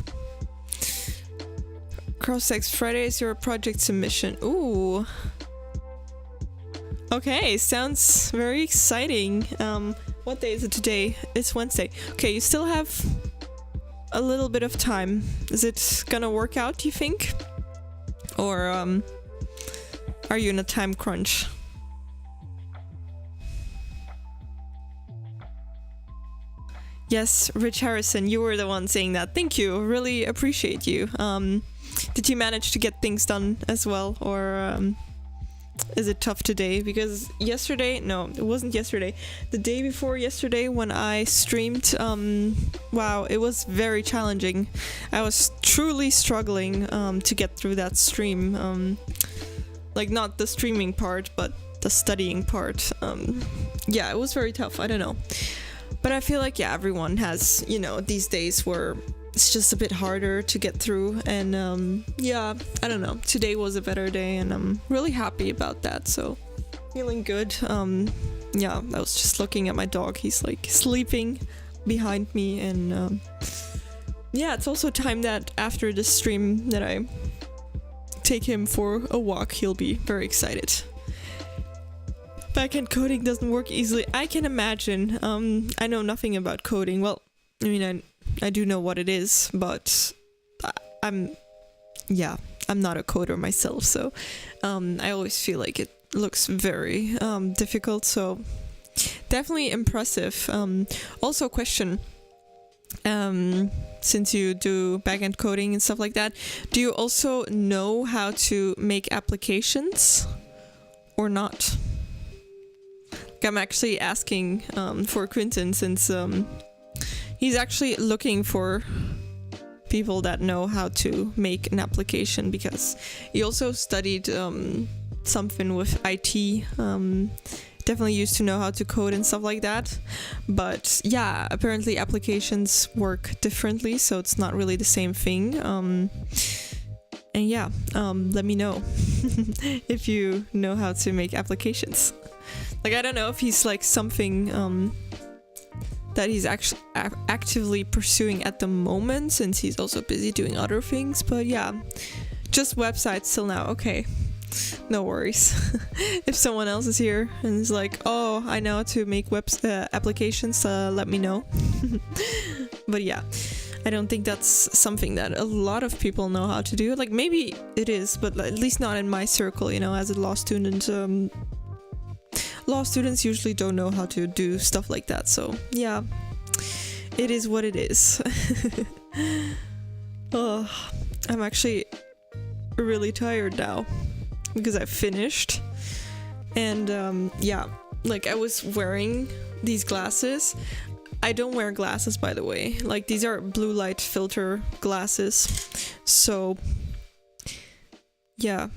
Cross-Text Friday is your project submission. Ooh. Okay, sounds very exciting. What day is it today? It's Wednesday. Okay, you still have a little bit of time. Is it gonna work out, do you think? Or are you in a time crunch? Yes, Rich Harrison, you were the one saying that. Thank you, really appreciate you. Did you manage to get things done as well, or is it tough today? Because yesterday, no, it wasn't yesterday. The day before yesterday when I streamed, wow, it was very challenging. I was truly struggling to get through that stream. Like not the streaming part, but the studying part. Yeah, it was very tough. I don't know. But I feel like, yeah, everyone has, these days where it's just a bit harder to get through. And yeah, I don't know. Today was a better day and I'm really happy about that. So feeling good. Yeah, I was just looking at my dog. He's like sleeping behind me. And yeah, it's also time that after the stream that I take him for a walk. He'll be very excited. Backend coding doesn't work easily. I can imagine. I know nothing about coding. Well, I mean, I do know what it is, but I'm not a coder myself, so I always feel like it looks very difficult, so definitely impressive. Also a question, since you do backend coding and stuff like that, do you also know how to make applications or not? I'm actually asking for Quinton, since he's actually looking for people that know how to make an application, because he also studied something with IT. Definitely used to know how to code and stuff like that. But yeah, apparently applications work differently, so it's not really the same thing. And yeah, let me know if you know how to make applications. Like, I don't know if he's like something that he's actually actively pursuing at the moment, since he's also busy doing other things. But yeah, just websites till now. Okay, no worries. If someone else is here and is like, oh, I know how to make applications, let me know. But yeah, I don't think that's something that a lot of people know how to do. Like, maybe it is, but at least not in my circle, as a law student. Law students usually don't know how to do stuff like that, so yeah, it is what it is. Oh, I'm actually really tired now because I finished, and yeah, like I was wearing these glasses. I don't wear glasses, by the way. Like, these are blue light filter glasses, so yeah,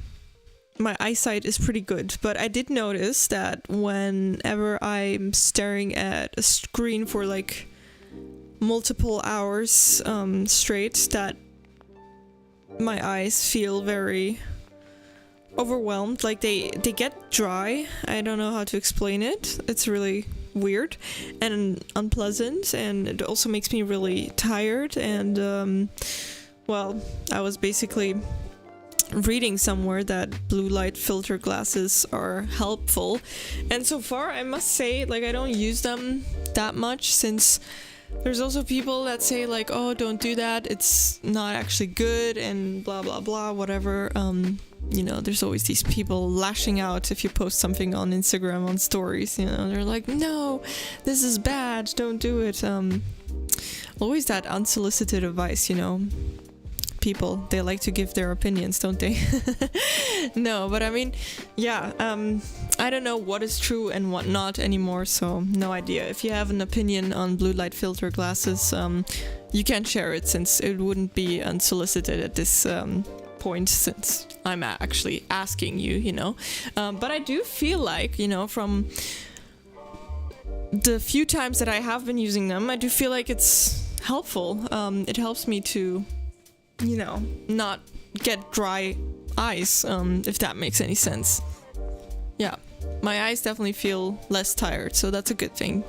my eyesight is pretty good. But I did notice that whenever I'm staring at a screen for like multiple hours straight, that my eyes feel very overwhelmed. Like they get dry. I don't know how to explain it. It's really weird and unpleasant, and it also makes me really tired. And well, I was basically reading somewhere that blue light filter glasses are helpful, and so far I must say, like, I don't use them that much, since there's also people that say like, oh, don't do that, it's not actually good, and blah blah blah, whatever. You know, there's always these people lashing out if you post something on Instagram on stories, you know, they're like, no, this is bad, don't do it. Always that unsolicited advice, you know. People, they like to give their opinions, don't they? No, but I mean, yeah, I don't know what is true and what not anymore, so no idea. If you have an opinion on blue light filter glasses, you can share it, since it wouldn't be unsolicited at this point, since I'm actually asking you, you know. But I do feel like, you know, from the few times that I have been using them, I do feel like it's helpful. It helps me to, you know, not get dry eyes, if that makes any sense. Yeah, my eyes definitely feel less tired, so that's a good thing.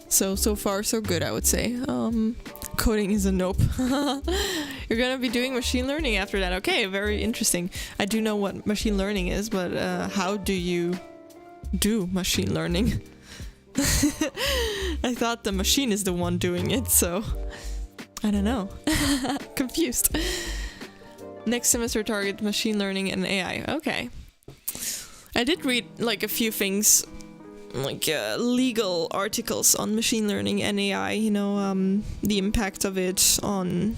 So far so good, I would say. Coding is a nope. You're gonna be doing machine learning after that. Okay, very interesting. I do know what machine learning is, but how do you do machine learning? I thought the machine is the one doing it, so I don't know. Confused. Next semester target machine learning and AI. Okay. I did read like a few things, like legal articles on machine learning and AI, you know, the impact of it on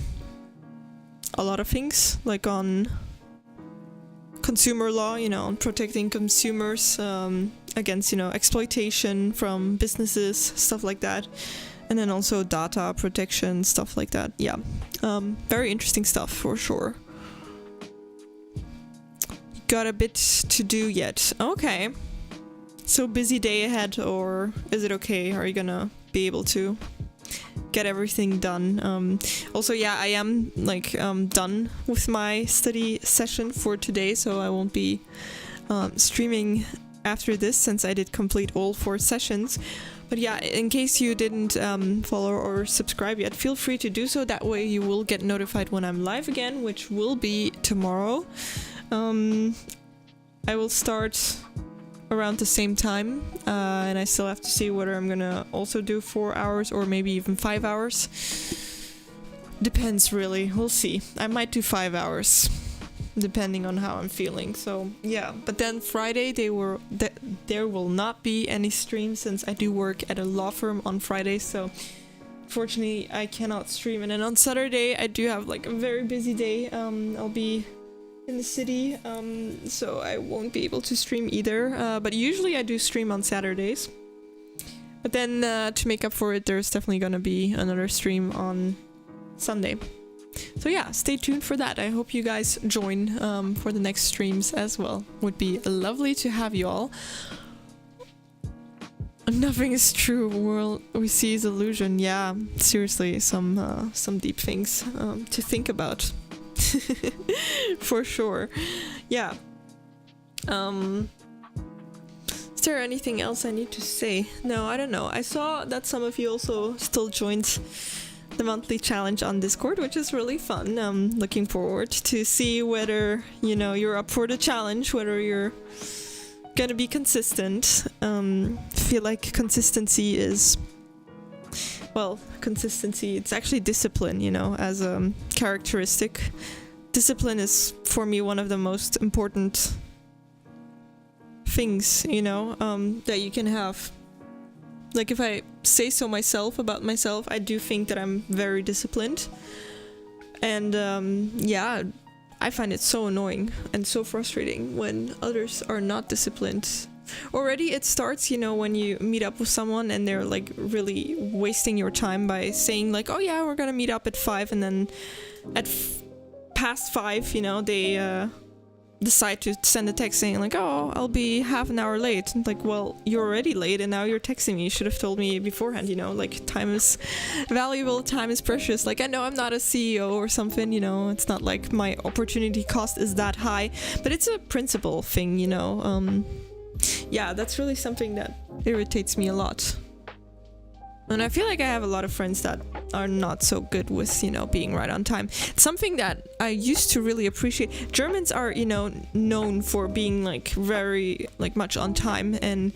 a lot of things, like on consumer law, you know, on protecting consumers against, you know, exploitation from businesses, stuff like that. And then also data protection, stuff like that. Yeah, very interesting stuff for sure. Got a bit to do yet. Okay. So busy day ahead, or is it okay? Are you gonna be able to get everything done? Also, yeah, I am like done with my study session for today, so I won't be streaming after this, since I did complete all 4 sessions. But yeah, in case you didn't follow or subscribe yet, feel free to do so. That way you will get notified when I'm live again, which will be tomorrow. I will start around the same time, and I still have to see whether I'm gonna also do 4 hours or maybe even 5 hours. Depends, really. We'll see. I might do 5 hours, depending on how I'm feeling. So yeah, but then Friday there will not be any stream, since I do work at a law firm on Friday, so fortunately I cannot stream. And then on Saturday I do have like a very busy day. I'll be in the city, so I won't be able to stream either, but usually I do stream on Saturdays. But then to make up for it, there's definitely gonna be another stream on Sunday. So yeah, stay tuned for that. I hope you guys join for the next streams as well. Would be lovely to have you all. Nothing is true. World we see is illusion. Yeah, seriously, some deep things to think about. For sure. Yeah. Is there anything else I need to say? No, I don't know. I saw that some of you also still joined the monthly challenge on Discord, which is really fun. I'm looking forward to see whether, you know, you're up for the challenge, whether you're gonna be consistent. Feel like consistency is, well, consistency, it's actually discipline, you know, as a characteristic. Discipline is, for me, one of the most important things, you know, that you can have. Like, if I say so myself about myself, I do think that I'm very disciplined. And yeah, I find it so annoying and so frustrating when others are not disciplined. Already it starts, you know, when you meet up with someone and they're like really wasting your time by saying like, oh yeah, we're gonna meet up at 5, and then at past 5, you know, they decide to send a text saying like, oh, I'll be half an hour late. And like, well, you're already late and now you're texting me. You should have told me beforehand, you know, like, time is valuable, time is precious. Like, I know I'm not a CEO or something, you know, it's not like my opportunity cost is that high, but it's a principle thing, you know. Yeah, that's really something that irritates me a lot. And I feel like I have a lot of friends that are not so good with, you know, being right on time. It's something that I used to really appreciate. Germans are, you know, known for being like very, like, much on time, and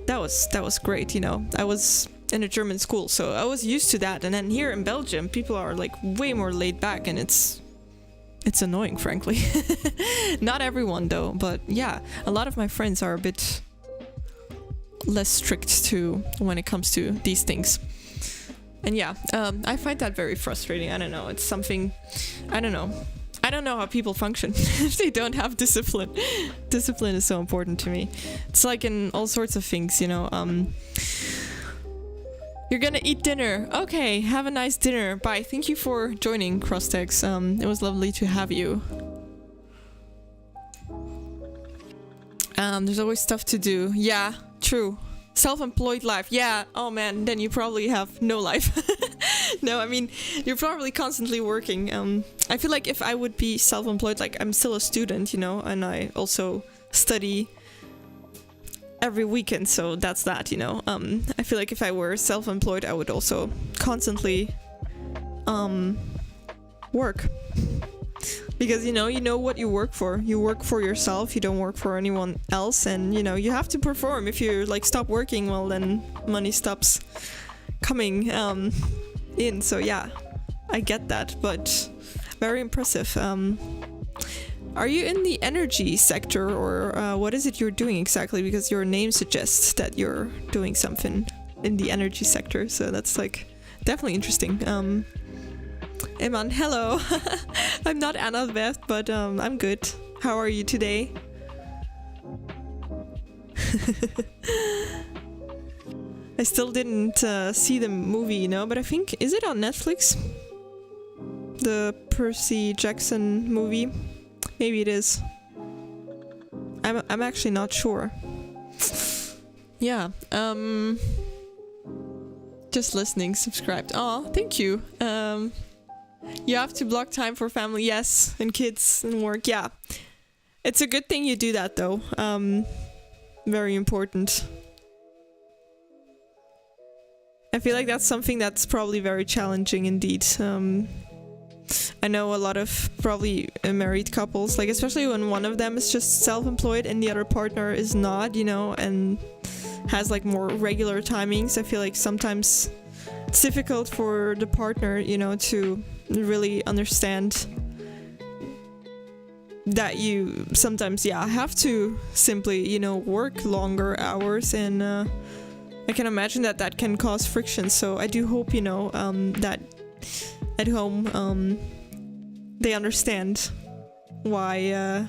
that was great, you know. I was in a German school, so I was used to that. And then here in Belgium, people are like way more laid back, and it's annoying, frankly. Not everyone though, but yeah, a lot of my friends are a bit less strict to when it comes to these things. And yeah, I find that very frustrating. I don't know, it's something, I don't know how people function if they don't have discipline. Discipline is so important to me. It's like in all sorts of things, you know. You're gonna eat dinner. Okay, have a nice dinner. Bye. Thank you for joining, Crosstex. It was lovely to have you. There's always stuff to do. Yeah, true. Self-employed life. Yeah. Oh man, then you probably have no life. No, I mean, you're probably constantly working. I feel like if I would be self-employed, like I'm still a student, you know, and I also study every weekend, so that's that, you know. I feel like if I were self-employed, I would also constantly work. Because, you know what you work for. You work for yourself, you don't work for anyone else, and, you know, you have to perform. If you, like, stop working, well, then money stops coming in. So, yeah, I get that, but very impressive. Are you in the energy sector, or what is it you're doing exactly? Because your name suggests that you're doing something in the energy sector, so that's, like, definitely interesting. Eman, hello. I'm not Annabeth, but I'm good. How are you today? I still didn't see the movie, you know, but I think, is it on Netflix? The Percy Jackson movie? Maybe it is. I'm actually not sure. Yeah. Just listening, subscribed. Oh, thank you. You have to block time for family, yes, and kids and work, yeah. It's a good thing you do that though. Very important. I feel like that's something that's probably very challenging indeed. I know a lot of probably married couples, like especially when one of them is just self-employed and the other partner is not, you know, and has like more regular timings. I feel like sometimes it's difficult for the partner, you know, to really understand that you sometimes, yeah, have to simply, you know, work longer hours, and I can imagine that that can cause friction. So I do hope, you know, that at home they understand why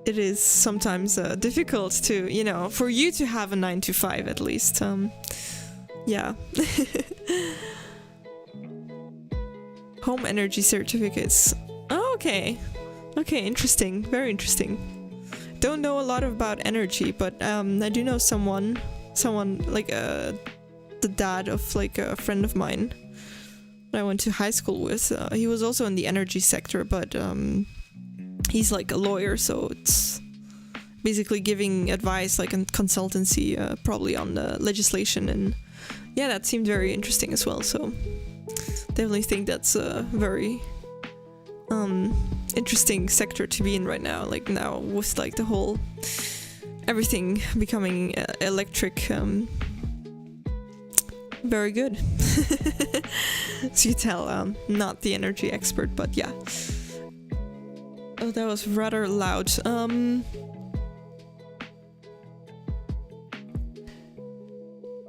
it is sometimes difficult to, you know, for you to have a 9 to 5 at least. Yeah. Home energy certificates. Oh, okay. Okay, interesting. Very interesting. Don't know a lot about energy, but I do know someone like the dad of like a friend of mine that I went to high school with. He was also in the energy sector, but he's like a lawyer, so it's basically giving advice, like in consultancy, probably on the legislation, and yeah, that seemed very interesting as well. So definitely think that's a very interesting sector to be in right now, like now with like the whole everything becoming electric. Very good. So you tell, not the energy expert, but yeah. Oh, that was rather loud.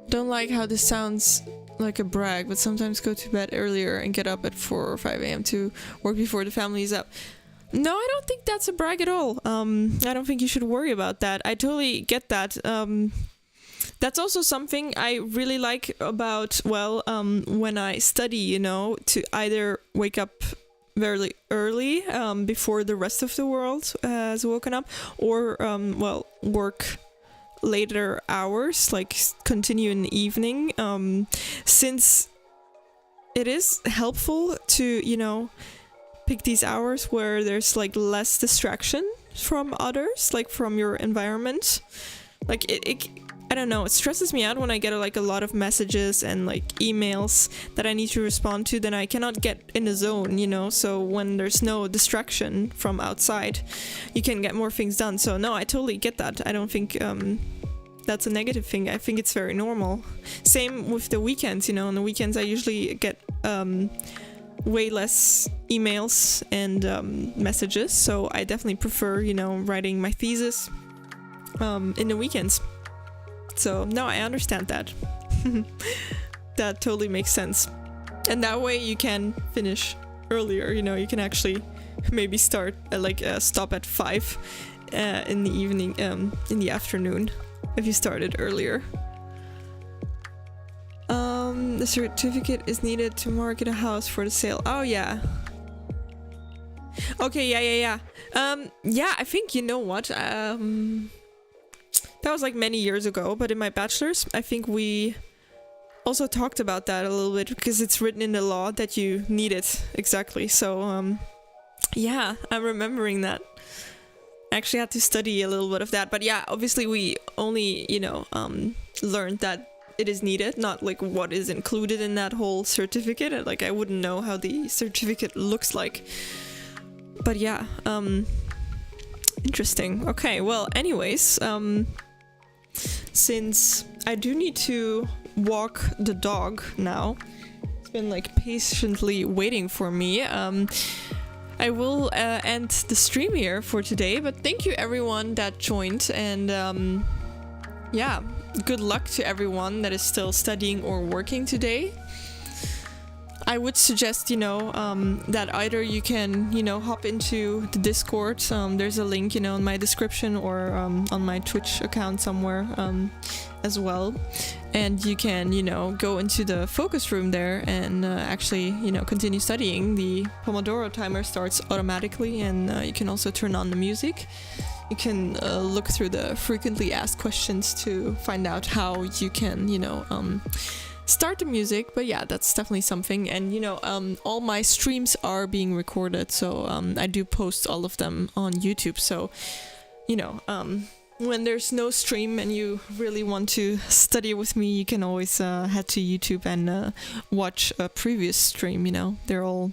Don't like how this sounds like a brag, but sometimes go to bed earlier and get up at 4 or 5 a.m. to work before the family is up. No, I don't think that's a brag at all. I don't think you should worry about that. I totally get that. That's also something I really like about, well, when I study, you know, to either wake up very early before the rest of the world has woken up, or, well, work later hours, like continue in the evening, since it is helpful to, you know, pick these hours where there's like less distraction from others, like from your environment. Like it I don't know, it stresses me out when I get like a lot of messages and like emails that I need to respond to, then I cannot get in the zone, you know. So when there's no distraction from outside, you can get more things done. So no, I totally get that. I don't think that's a negative thing. I think it's very normal. Same with the weekends, you know. On the weekends I usually get way less emails and messages, so I definitely prefer, you know, writing my thesis in the weekends. So no, I understand that. That totally makes sense. And that way you can finish earlier, you know. You can actually maybe start stop at 5 in the evening, in the afternoon, if you started earlier. The certificate is needed to market a house for the sale. Oh yeah. Okay, yeah. Yeah, I think, you know what, that was like many years ago, but in my bachelor's, I think we also talked about that a little bit, because it's written in the law that you need it, exactly. So, yeah, I'm remembering that. I actually had to study a little bit of that, but yeah, obviously we only, you know, learned that it is needed, not like what is included in that whole certificate. Like, I wouldn't know how the certificate looks like. But yeah, interesting. Okay, well, anyways, since I do need to walk the dog now, it's been like patiently waiting for me, I will end the stream here for today, but thank you everyone that joined, and yeah, good luck to everyone that is still studying or working today. I would suggest, you know, that either you can, you know, hop into the Discord. There's a link, you know, in my description, or on my Twitch account somewhere as well. And you can, you know, go into the focus room there and actually, you know, continue studying. The Pomodoro timer starts automatically, and you can also turn on the music. You can look through the frequently asked questions to find out how you can, you know, start the music. But yeah, that's definitely something. And, you know, all my streams are being recorded, so I do post all of them on YouTube. So, you know, when there's no stream and you really want to study with me, you can always head to YouTube and watch a previous stream. You know, they're all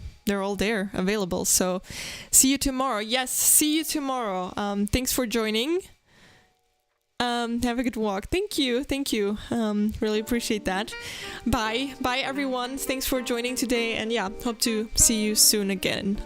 there available. So see you tomorrow. Yes, see you tomorrow. Thanks for joining. Have a good walk. Thank you. Really appreciate that. Bye everyone. Thanks for joining today, and yeah, hope to see you soon again.